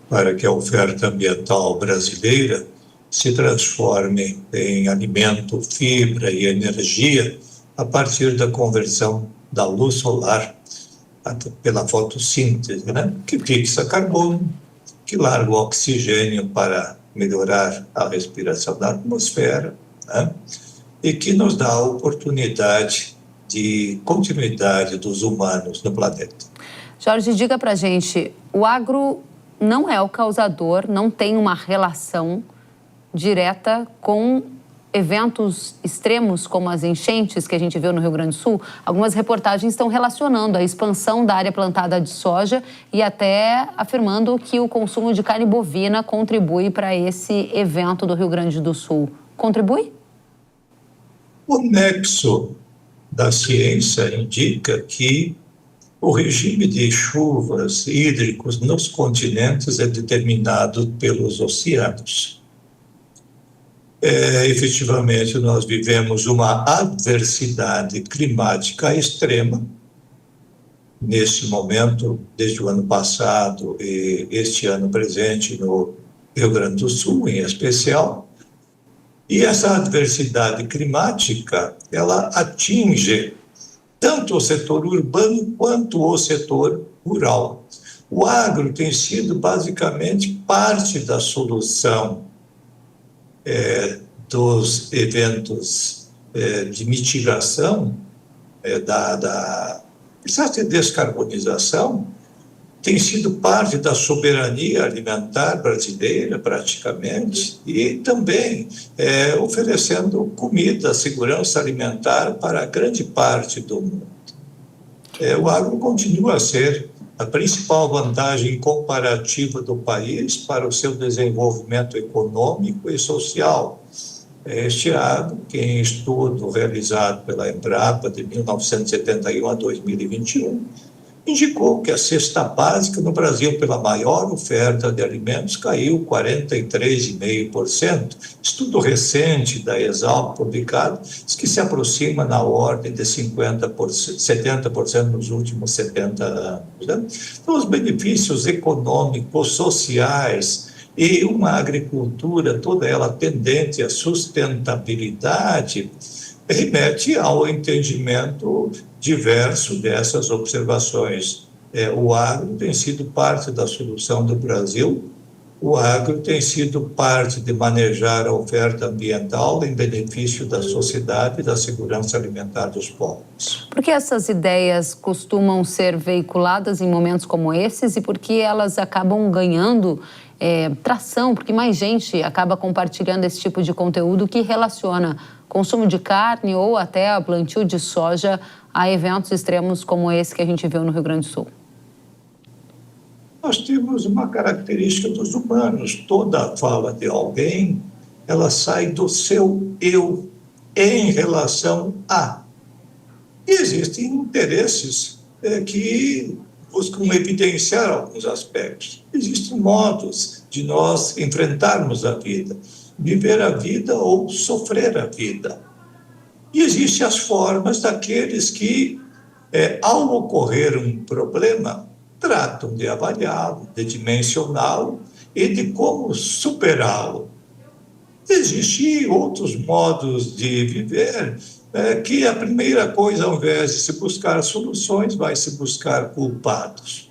para que a oferta ambiental brasileira se transforme em alimento, fibra e energia a partir da conversão da luz solar pela fotossíntese, né? Que fixa carbono, que larga o oxigênio para melhorar a respiração da atmosfera, né? E que nos dá a oportunidade de continuidade dos humanos no planeta.
Jorge, diga pra gente, o agro não é o causador, não tem uma relação direta com eventos extremos como as enchentes que a gente viu no Rio Grande do Sul? Algumas reportagens estão relacionando a expansão da área plantada de soja e até afirmando que o consumo de carne bovina contribui para esse evento do Rio Grande do Sul. Contribui?
O nexo da ciência indica que o regime de chuvas hídricos nos continentes é determinado pelos oceanos. Efetivamente, nós vivemos uma adversidade climática extrema neste momento, desde o ano passado e este ano presente no Rio Grande do Sul, em especial. E essa adversidade climática, ela atinge tanto o setor urbano quanto o setor rural. O agro tem sido basicamente parte da solução dos eventos de mitigação da processo de descarbonização, tem sido parte da soberania alimentar brasileira, praticamente, e também oferecendo comida, segurança alimentar para grande parte do mundo. O agro continua a ser a principal vantagem comparativa do país para o seu desenvolvimento econômico e social. Este ano, que em estudo realizado pela Embrapa de 1971 a 2021, indicou que a cesta básica no Brasil, pela maior oferta de alimentos, caiu 43,5%. Estudo recente da Exalc publicado diz que se aproxima na ordem de 70% nos últimos 70 anos. Né? Então, os benefícios econômicos, sociais e uma agricultura toda ela tendente à sustentabilidade remete ao entendimento diverso dessas observações. O agro tem sido parte da solução do Brasil, o agro tem sido parte de manejar a oferta ambiental em benefício da sociedade e da segurança alimentar dos povos.
Por que essas ideias costumam ser veiculadas em momentos como esses e por que elas acabam ganhando tração, porque mais gente acaba compartilhando esse tipo de conteúdo que relaciona consumo de carne ou até a plantio de soja a eventos extremos como esse que a gente viu no Rio Grande do Sul?
Nós temos uma característica dos humanos. Toda fala de alguém, ela sai do seu eu em relação a. E existem interesses que buscam evidenciar alguns aspectos. Existem modos de nós enfrentarmos a vida, viver a vida ou sofrer a vida. E existem as formas daqueles que, ao ocorrer um problema, tratam de avaliá-lo, de dimensioná-lo e de como superá-lo. Existem outros modos de viver que a primeira coisa, ao invés de se buscar soluções, vai se buscar culpados.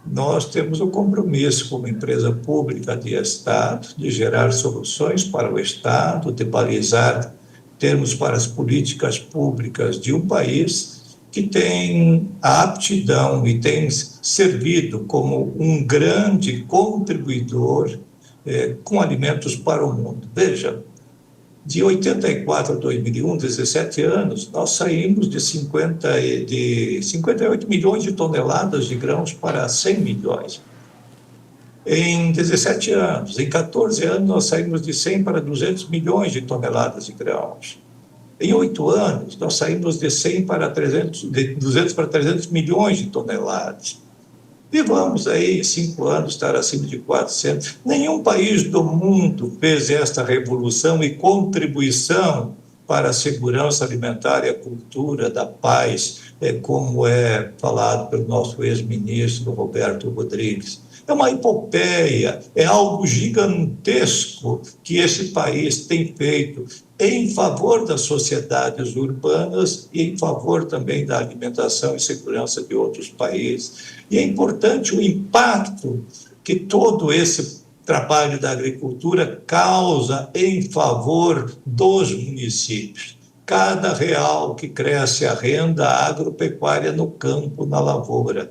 Nós temos o compromisso como empresa pública de Estado de gerar soluções para o Estado, de balizar termos para as políticas públicas de um país que tem a aptidão e tem servido como um grande contribuidor com alimentos para o mundo. Veja, de 84 a 2001, 17 anos, nós saímos de 58 milhões de toneladas de grãos para 100 milhões. Em 17 anos, em 14 anos, nós saímos de 100 para 200 milhões de toneladas de grãos. Em 8 anos, nós saímos de 100 para 300, de 200 para 300 milhões de toneladas. E vamos aí, em 5 anos, estar acima de 400. Nenhum país do mundo fez esta revolução e contribuição para a segurança alimentar e a cultura da paz, como é falado pelo nosso ex-ministro Roberto Rodrigues. É uma epopeia, é algo gigantesco que esse país tem feito em favor das sociedades urbanas e em favor também da alimentação e segurança de outros países. E é importante o impacto que todo esse trabalho da agricultura causa em favor dos municípios. Cada real que cresce a renda agropecuária no campo, na lavoura,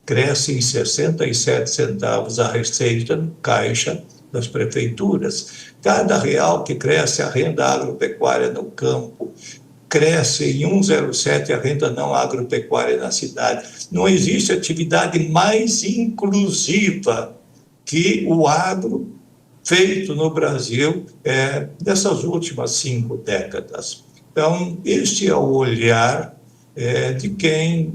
cresce em 67 centavos a receita no caixa das prefeituras. Cada real que cresce a renda agropecuária no campo, cresce em 1,07 a renda não agropecuária na cidade. Não existe atividade mais inclusiva que o agro feito no Brasil nessas últimas 5 décadas. Então, este é o olhar de quem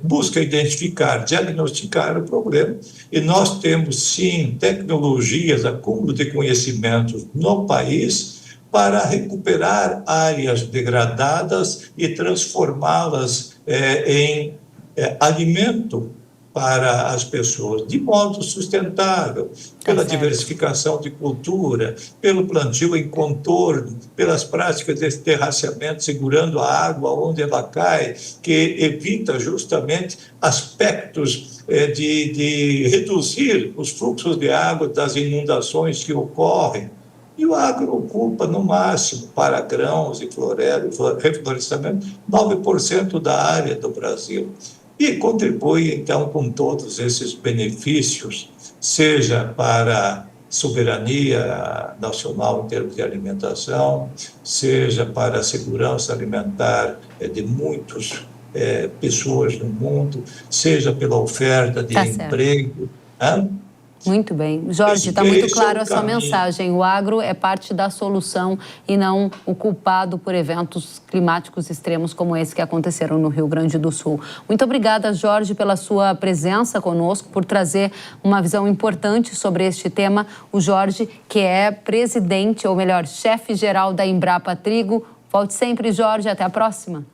busca identificar, diagnosticar o problema. E nós temos, sim, tecnologias, acúmulo de conhecimentos no país para recuperar áreas degradadas e transformá-las em alimento para as pessoas, de modo sustentável, pela diversificação de cultura, pelo plantio em contorno, pelas práticas de terraceamento, segurando a água onde ela cai, que evita justamente aspectos de reduzir os fluxos de água das inundações que ocorrem. E o agro ocupa, no máximo, para grãos e reflorestamento, 9% da área do Brasil. E contribui, então, com todos esses benefícios, seja para soberania nacional em termos de alimentação, seja para a segurança alimentar de muitas pessoas no mundo, seja pela oferta de emprego.
Muito bem. Jorge, está muito claro a sua mensagem. O agro é parte da solução e não o culpado por eventos climáticos extremos como esse que aconteceram no Rio Grande do Sul. Muito obrigada, Jorge, pela sua presença conosco, por trazer uma visão importante sobre este tema. O Jorge, que é presidente, ou melhor, chefe-geral da Embrapa Trigo. Volte sempre, Jorge. Até a próxima.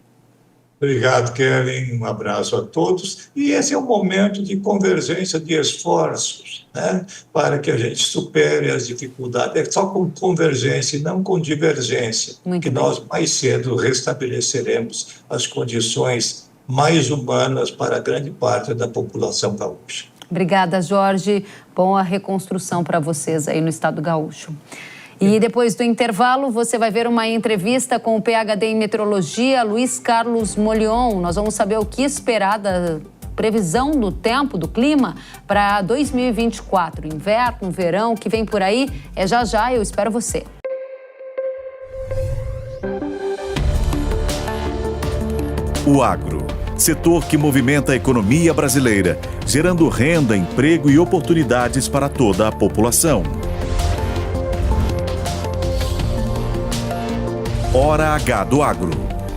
Obrigado, Kellen. Um abraço a todos. E esse é um momento de convergência de esforços, né, para que a gente supere as dificuldades. É só com convergência e não com divergência que nós mais cedo restabeleceremos as condições mais humanas para grande parte da população gaúcha.
Obrigada, Jorge. Boa reconstrução para vocês aí no estado gaúcho. E depois do intervalo, você vai ver uma entrevista com o PhD em meteorologia, Luiz Carlos Molion. Nós vamos saber o que esperar da previsão do tempo, do clima, para 2024. Inverno, verão, que vem por aí. É já já, eu espero você.
O agro, setor que movimenta a economia brasileira, gerando renda, emprego e oportunidades para toda a população. Hora H do Agro,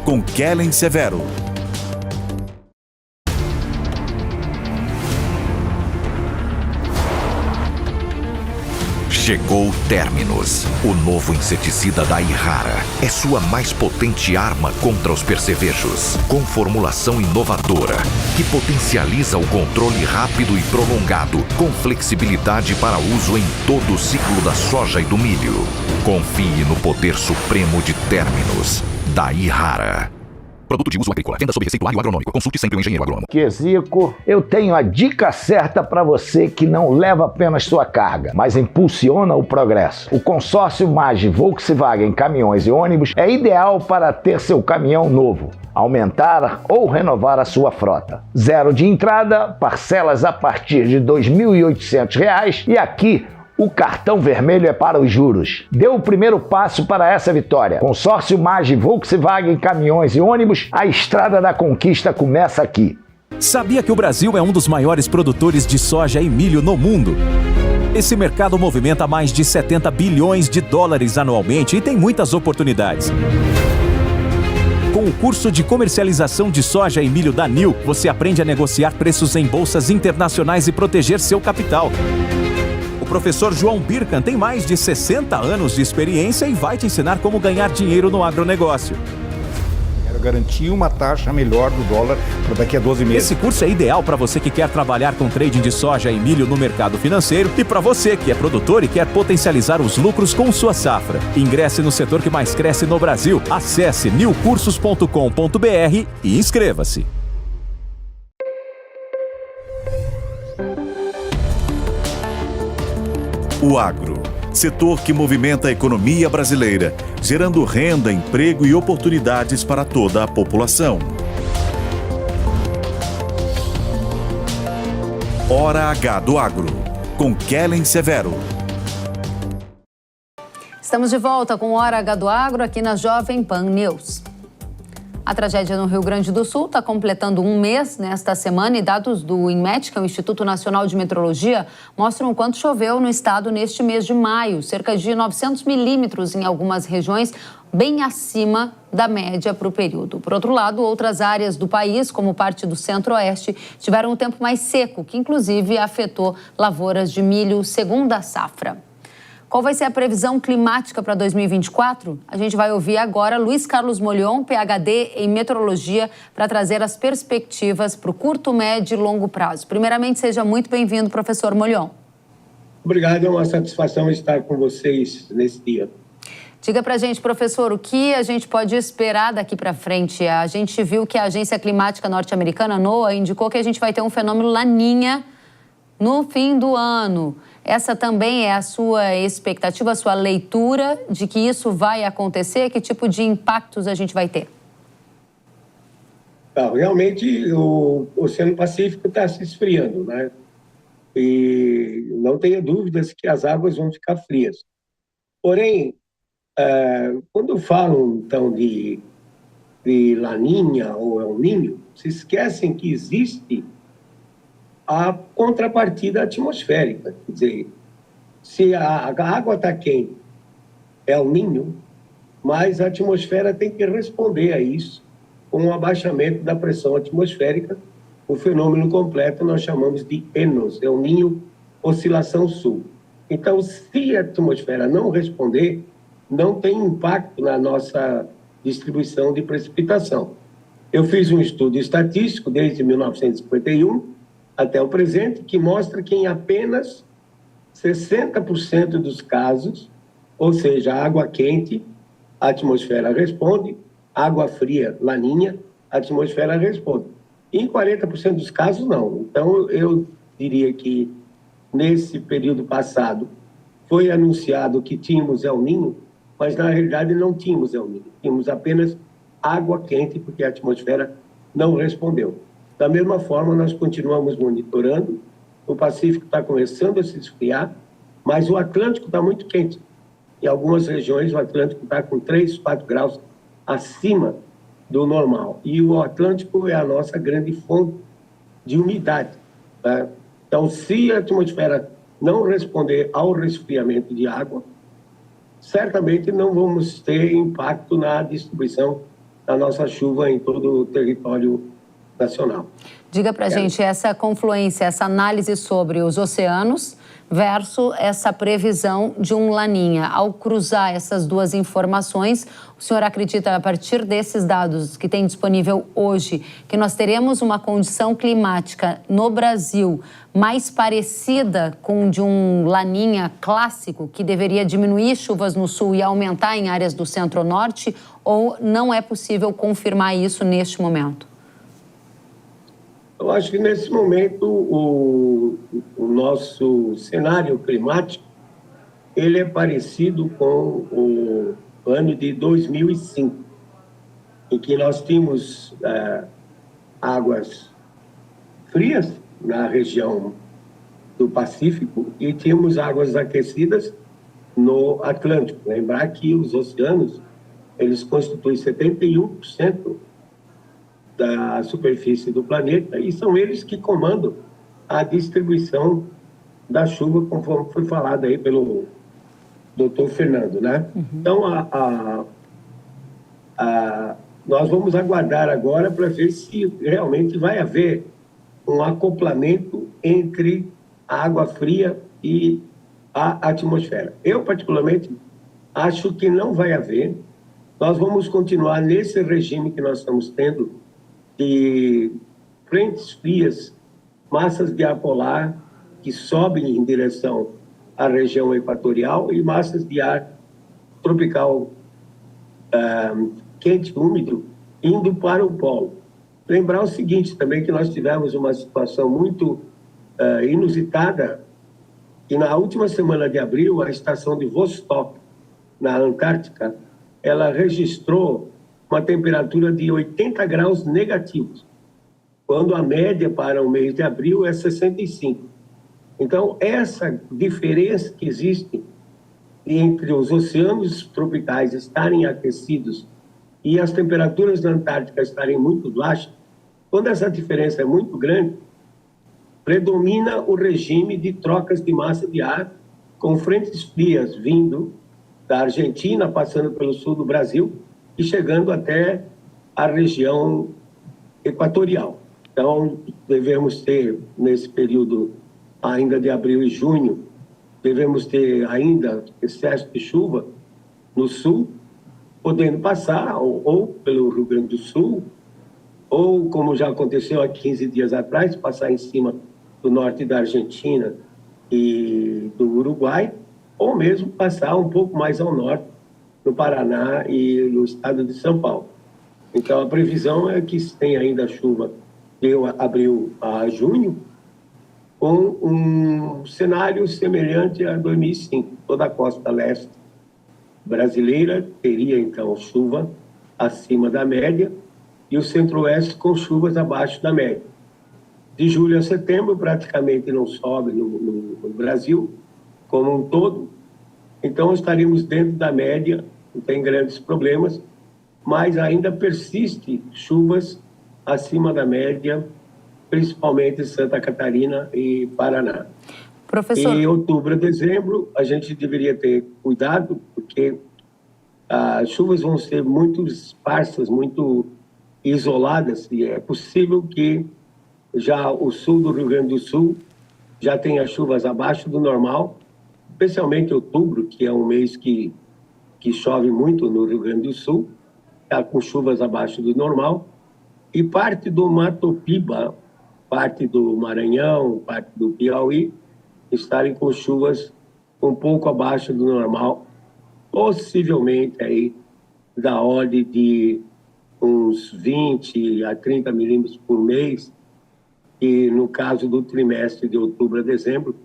com Kellen Severo.
Chegou o Terminus, o novo inseticida da Irrara. É sua mais potente arma contra os percevejos, com formulação inovadora, que potencializa o controle rápido e prolongado, com flexibilidade para uso em todo o ciclo da soja e do milho. Confie no poder supremo de Terminus, da Irrara. Produto de uso agrícola. Venda sob receituário agronômico. Consulte sempre o engenheiro agrônomo.
Zico, eu tenho a dica certa para você que não leva apenas sua carga, mas impulsiona o progresso. O consórcio MAGE Volkswagen Caminhões e Ônibus é ideal para ter seu caminhão novo, aumentar ou renovar a sua frota. Zero de entrada, parcelas a partir de R$ 2.800 e aqui o cartão vermelho é para os juros. Dê o primeiro passo para essa vitória. Consórcio MAGE Volkswagen Caminhões e Ônibus, a estrada da conquista começa aqui.
Sabia que o Brasil é um dos maiores produtores de soja e milho no mundo? Esse mercado movimenta mais de 70 bilhões de dólares anualmente e tem muitas oportunidades. Com o curso de comercialização de soja e milho da NIL, você aprende a negociar preços em bolsas internacionais e proteger seu capital. O professor João Birkan tem mais de 60 anos de experiência e vai te ensinar como ganhar dinheiro no agronegócio.
Quero garantir uma taxa melhor do dólar para daqui a 12 meses.
Esse curso é ideal para você que quer trabalhar com trading de soja e milho no mercado financeiro e para você que é produtor e quer potencializar os lucros com sua safra. Ingresse no setor que mais cresce no Brasil. Acesse nilcursos.com.br e inscreva-se.
O agro, setor que movimenta a economia brasileira, gerando renda, emprego e oportunidades para toda a população. Hora H do Agro, com Kellen Severo.
Estamos de volta com Hora H do Agro aqui na Jovem Pan News. A tragédia no Rio Grande do Sul está completando um mês nesta semana e dados do INMET, que é o Instituto Nacional de Meteorologia, mostram o quanto choveu no estado neste mês de maio. Cerca de 900 milímetros em algumas regiões, bem acima da média para o período. Por outro lado, outras áreas do país, como parte do centro-oeste, tiveram um tempo mais seco, que inclusive afetou lavouras de milho segunda safra. Qual vai ser a previsão climática para 2024? A gente vai ouvir agora Luiz Carlos Molion, PhD em meteorologia, para trazer as perspectivas para o curto, médio e longo prazo. Primeiramente, seja muito bem-vindo, professor Molion.
Obrigado, é uma satisfação estar com vocês nesse dia.
Diga para a gente, professor, o que a gente pode esperar daqui para frente? A gente viu que a Agência Climática Norte-Americana, NOAA, indicou que a gente vai ter um fenômeno Laninha no fim do ano. Essa também é a sua expectativa, a sua leitura de que isso vai acontecer? Que tipo de impactos a gente vai ter?
Realmente, o Oceano Pacífico está se esfriando, né? E não tenha dúvidas que as águas vão ficar frias. Porém, quando falam, então, de Laninha ou El Niño, se esquecem que existe a contrapartida atmosférica. Quer dizer, se a água está quente, El Niño, mas a atmosfera tem que responder a isso com um abaixamento da pressão atmosférica. O fenômeno completo nós chamamos de ENOS, El Niño, oscilação sul. Então, se a atmosfera não responder, não tem impacto na nossa distribuição de precipitação. Eu fiz um estudo estatístico desde 1951 até o presente, que mostra que em apenas 60% dos casos, ou seja, água quente, a atmosfera responde, água fria, Laninha, a atmosfera responde. Em 40% dos casos, não. Então, eu diria que nesse período passado foi anunciado que tínhamos El Niño, mas na realidade não tínhamos El Niño. Tínhamos apenas água quente, porque a atmosfera não respondeu. Da mesma forma, nós continuamos monitorando. O Pacífico está começando a se esfriar, mas o Atlântico está muito quente. Em algumas regiões, o Atlântico está com 3, 4 graus acima do normal. E o Atlântico é a nossa grande fonte de umidade, tá? Então, se a atmosfera não responder ao resfriamento de água, certamente não vamos ter impacto na distribuição da nossa chuva em todo o território nacional.
Diga para a gente essa confluência, essa análise sobre os oceanos versus essa previsão de um Laninha. Ao cruzar essas duas informações, o senhor acredita, a partir desses dados que tem disponível hoje, que nós teremos uma condição climática no Brasil mais parecida com de um Laninha clássico, que deveria diminuir chuvas no sul e aumentar em áreas do centro-norte, ou não é possível confirmar isso neste momento?
Eu acho que, nesse momento, o nosso cenário climático ele é parecido com o ano de 2005, em que nós tínhamos águas frias na região do Pacífico e tínhamos águas aquecidas no Atlântico. Lembrar que os oceanos eles constituem 71% da superfície do planeta e são eles que comandam a distribuição da chuva, conforme foi falado aí pelo doutor Fernando, né? Então, nós vamos aguardar agora para ver se realmente vai haver um acoplamento entre a água fria e a atmosfera. Eu, particularmente, acho que não vai haver. Nós vamos continuar nesse regime que nós estamos tendo de frentes frias, massas de ar polar que sobem em direção à região equatorial e massas de ar tropical quente, úmido, indo para o polo. Lembrar o seguinte também, que nós tivemos uma situação muito inusitada, que na última semana de abril, a estação de Vostok, na Antártica, ela registrou uma temperatura de 80 graus negativos, quando a média para o mês de abril é 65. Então, essa diferença que existe entre os oceanos tropicais estarem aquecidos e as temperaturas da Antártica estarem muito baixas, quando essa diferença é muito grande, predomina o regime de trocas de massa de ar com frentes frias vindo da Argentina, passando pelo sul do Brasil e chegando até a região equatorial. Então, devemos ter, nesse período ainda de abril e junho, devemos ter ainda excesso de chuva no sul, podendo passar ou pelo Rio Grande do Sul, ou, como já aconteceu há 15 dias atrás, passar em cima do norte da Argentina e do Uruguai, ou mesmo passar um pouco mais ao norte, no Paraná e no estado de São Paulo. Então, a previsão é que tem ainda chuva de abril a junho, com um cenário semelhante a 2005. Toda a costa leste brasileira teria, então, chuva acima da média e o centro-oeste com chuvas abaixo da média. De julho a setembro, praticamente não sobe no Brasil como um todo. Então, estaríamos dentro da média, não tem grandes problemas, mas ainda persiste chuvas acima da média, principalmente em Santa Catarina e Paraná.
Professor...
Em outubro a dezembro, a gente deveria ter cuidado, porque as chuvas vão ser muito esparsas, muito isoladas, e é possível que já o sul do Rio Grande do Sul já tenha chuvas abaixo do normal, especialmente outubro, que é um mês que chove muito no Rio Grande do Sul, está com chuvas abaixo do normal, e parte do Mato Piba, parte do Maranhão, parte do Piauí, estarem com chuvas um pouco abaixo do normal, possivelmente aí da ordem de uns 20 a 30 milímetros por mês, e no caso do trimestre de outubro a dezembro,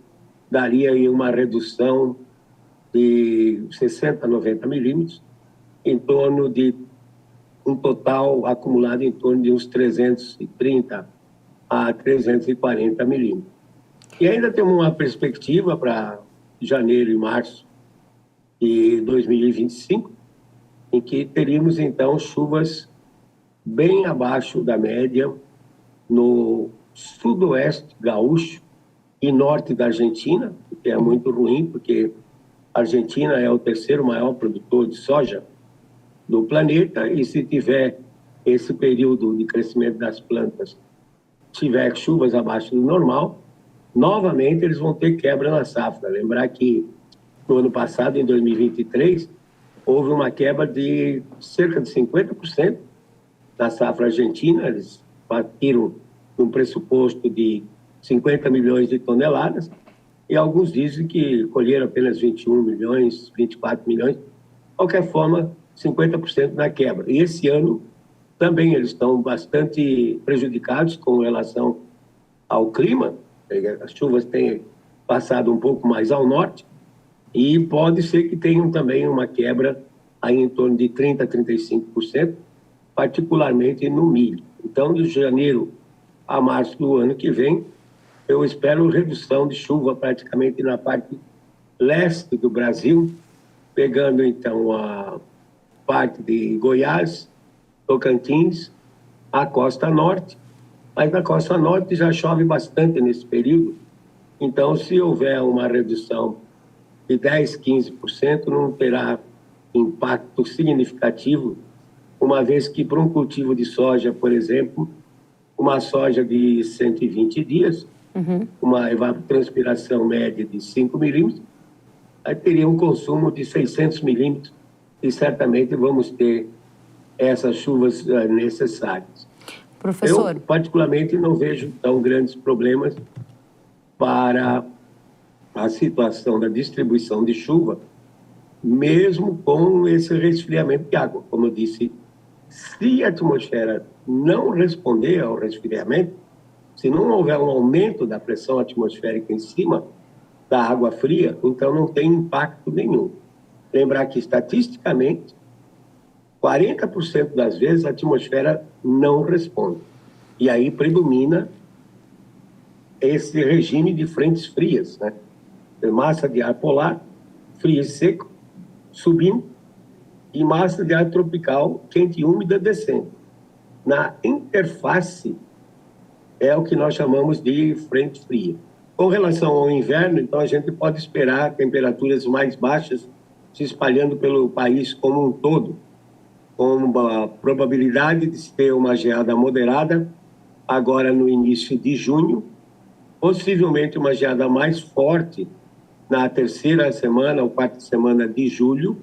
daria aí uma redução de 60 a 90 milímetros, em torno de um total acumulado em torno de uns 330 a 340 milímetros. E ainda temos uma perspectiva para janeiro e março de 2025, em que teríamos, então, chuvas bem abaixo da média no sudoeste gaúcho e norte da Argentina, o que é muito ruim, porque a Argentina é o terceiro maior produtor de soja do planeta, e se tiver esse período de crescimento das plantas, tiver chuvas abaixo do normal, novamente eles vão ter quebra na safra. Lembrar que no ano passado, em 2023, houve uma quebra de cerca de 50% da safra argentina. Eles partiram num pressuposto de 50 milhões de toneladas, e alguns dizem que colheram apenas 21 milhões, 24 milhões. De qualquer forma, 50% na quebra. E esse ano também eles estão bastante prejudicados com relação ao clima. As chuvas têm passado um pouco mais ao norte, e pode ser que tenham também uma quebra aí em torno de 30% a 35%, particularmente no milho. Então, de janeiro a março do ano que vem, eu espero redução de chuva praticamente na parte leste do Brasil, pegando então a parte de Goiás, Tocantins, a costa norte, mas na costa norte já chove bastante nesse período. Então, se houver uma redução de 10%, 15%, não terá impacto significativo, uma vez que para um cultivo de soja, por exemplo, uma soja de 120 dias, uma evapotranspiração média de 5 milímetros, aí teria um consumo de 600 milímetros, e certamente vamos ter essas chuvas necessárias.
Professor...
Eu, particularmente, não vejo tão grandes problemas para a situação da distribuição de chuva, mesmo com esse resfriamento de água. Como eu disse, se a atmosfera não responder ao resfriamento, se não houver um aumento da pressão atmosférica em cima da água fria, então não tem impacto nenhum. Lembrar que, estatisticamente, 40% das vezes a atmosfera não responde. E aí predomina esse regime de frentes frias, né? Massa de ar polar, frio e seco, subindo, e massa de ar tropical, quente e úmida, descendo. Na interface é o que nós chamamos de frente fria. Com relação ao inverno, então, a gente pode esperar temperaturas mais baixas se espalhando pelo país como um todo, com uma probabilidade de ter uma geada moderada agora no início de junho, possivelmente uma geada mais forte na terceira semana ou quarta semana de julho,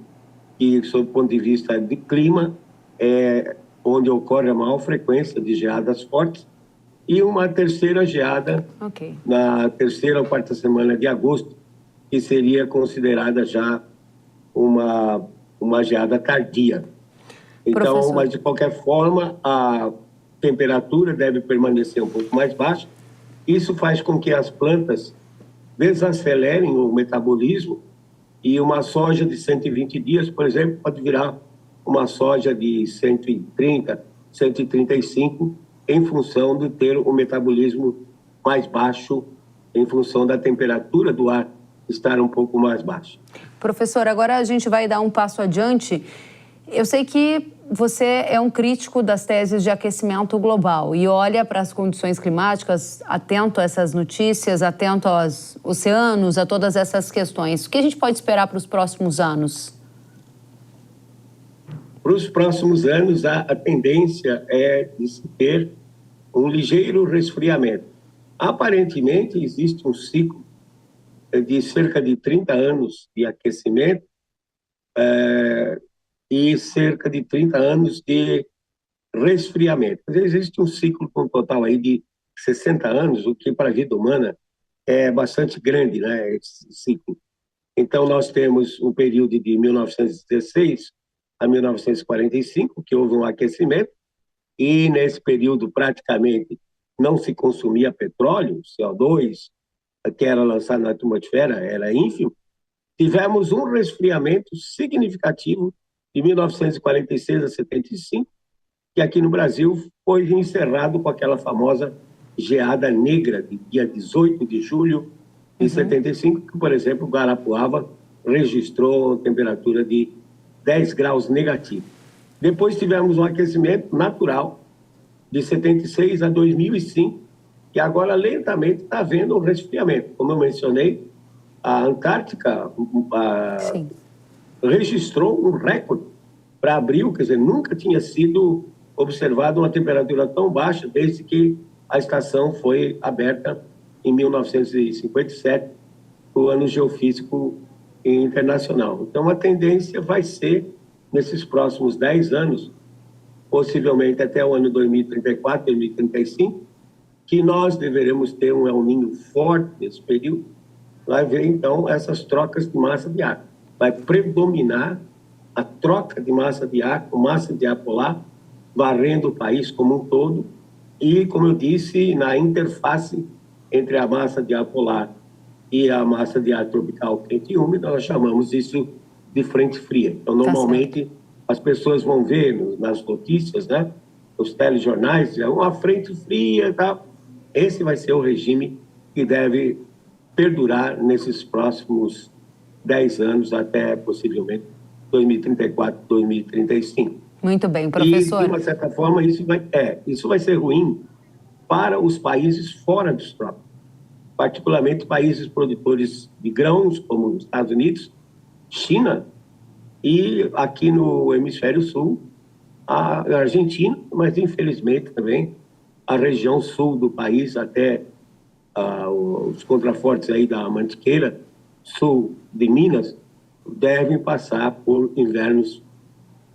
que, sob o ponto de vista de clima, é onde ocorre a maior frequência de geadas fortes, e uma terceira geada na terceira ou quarta semana de agosto, que seria considerada já uma geada tardia. Então, professor, mas de qualquer forma, a temperatura deve permanecer um pouco mais baixa. Isso faz com que as plantas desacelerem o metabolismo, e uma soja de 120 dias, por exemplo, pode virar uma soja de 130, 135, em função de ter o metabolismo mais baixo, em função da temperatura do ar estar um pouco mais baixa.
Professor, agora a gente vai dar um passo adiante. Eu sei que você é um crítico das teses de aquecimento global e olha para as condições climáticas, atento a essas notícias, atento aos oceanos, a todas essas questões. O que a gente pode esperar para os próximos anos?
Para os próximos anos, a tendência é de se ter um ligeiro resfriamento. Aparentemente, existe um ciclo de cerca de 30 anos de aquecimento e cerca de 30 anos de resfriamento. Existe um ciclo com um total aí de 60 anos, o que para a vida humana é bastante grande, né, esse ciclo. Então, nós temos um período de 1916 a 1945, que houve um aquecimento, e nesse período praticamente não se consumia petróleo, CO2, que era lançado na atmosfera, era ínfimo. Tivemos um resfriamento significativo de 1946 a 75, que aqui no Brasil foi encerrado com aquela famosa geada negra, de dia 18 de julho de 75, que, por exemplo, Guarapuava registrou temperatura de 10 graus negativo. Depois tivemos um aquecimento natural de 76 a 2005, e agora lentamente está havendo um resfriamento. Como eu mencionei, a Antártica registrou um recorde para abril, quer dizer, nunca tinha sido observada uma temperatura tão baixa desde que a estação foi aberta em 1957, o ano geofísico internacional. Então, a tendência vai ser, nesses próximos 10 anos, possivelmente até o ano 2034, 2035, que nós deveremos ter um El Niño forte nesse período. Vai haver, então, essas trocas de massa de ar. Vai predominar a troca de massa de ar com massa de ar polar, varrendo o país como um todo, e, como eu disse, na interface entre a massa de ar polar e a massa de ar tropical quente e úmida, nós chamamos isso de frente fria. Então, normalmente, as pessoas vão ver nas notícias, né, nos telejornais, uma frente fria e tal. Esse vai ser o regime que deve perdurar nesses próximos 10 anos, até possivelmente 2034, 2035.
Muito bem, professor.
E, de uma certa forma, isso vai ser ruim para os países fora dos trópicos, particularmente países produtores de grãos, como os Estados Unidos, China, e aqui no hemisfério sul, a Argentina, mas infelizmente também a região sul do país, até os contrafortes aí da Mantiqueira, sul de Minas, devem passar por invernos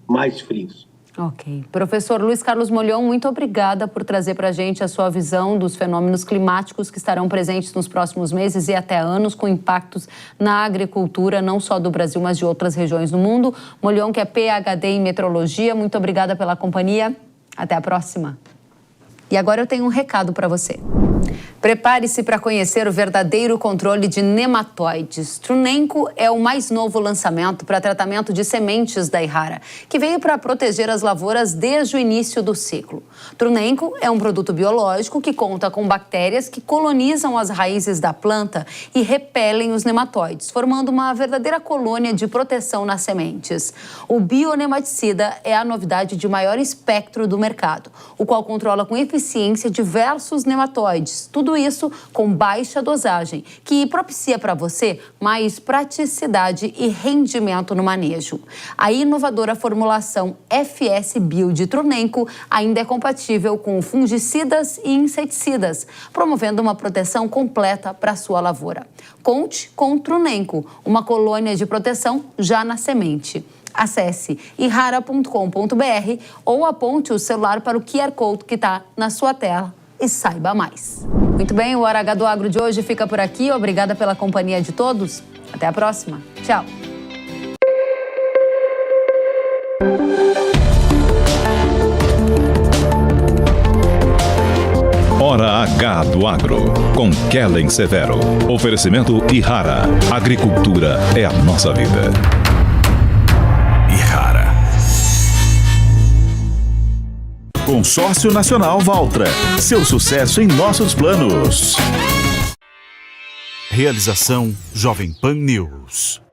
mais frios.
Ok. Professor Luiz Carlos Molhon, muito obrigada por trazer para a gente a sua visão dos fenômenos climáticos que estarão presentes nos próximos meses e até anos, com impactos na agricultura, não só do Brasil, mas de outras regiões do mundo. Molhon, que é PhD em meteorologia, muito obrigada pela companhia. Até a próxima. E agora eu tenho um recado para você. Prepare-se para conhecer o verdadeiro controle de nematóides. Trunenco é o mais novo lançamento para tratamento de sementes da Yara, que veio para proteger as lavouras desde o início do ciclo. Trunenco é um produto biológico que conta com bactérias que colonizam as raízes da planta e repelem os nematóides, formando uma verdadeira colônia de proteção nas sementes. O bionematicida é a novidade de maior espectro do mercado, o qual controla com eficiência diversos nematóides. Tudo Tudo isso com baixa dosagem, que propicia para você mais praticidade e rendimento no manejo. A inovadora formulação FS Bio de Trunenco ainda é compatível com fungicidas e inseticidas, promovendo uma proteção completa para a sua lavoura. Conte com o Trunenco, uma colônia de proteção já na semente. Acesse irrara.com.br ou aponte o celular para o QR Code que está na sua tela e saiba mais. Muito bem, o Hora H do Agro de hoje fica por aqui. Obrigada pela companhia de todos. Até a próxima. Tchau.
Hora H do Agro, com Kellen Severo. Oferecimento Irrara. Agricultura é a nossa vida. Irrara.
Consórcio Nacional Valtra. Seu sucesso em nossos planos.
Realização Jovem Pan News.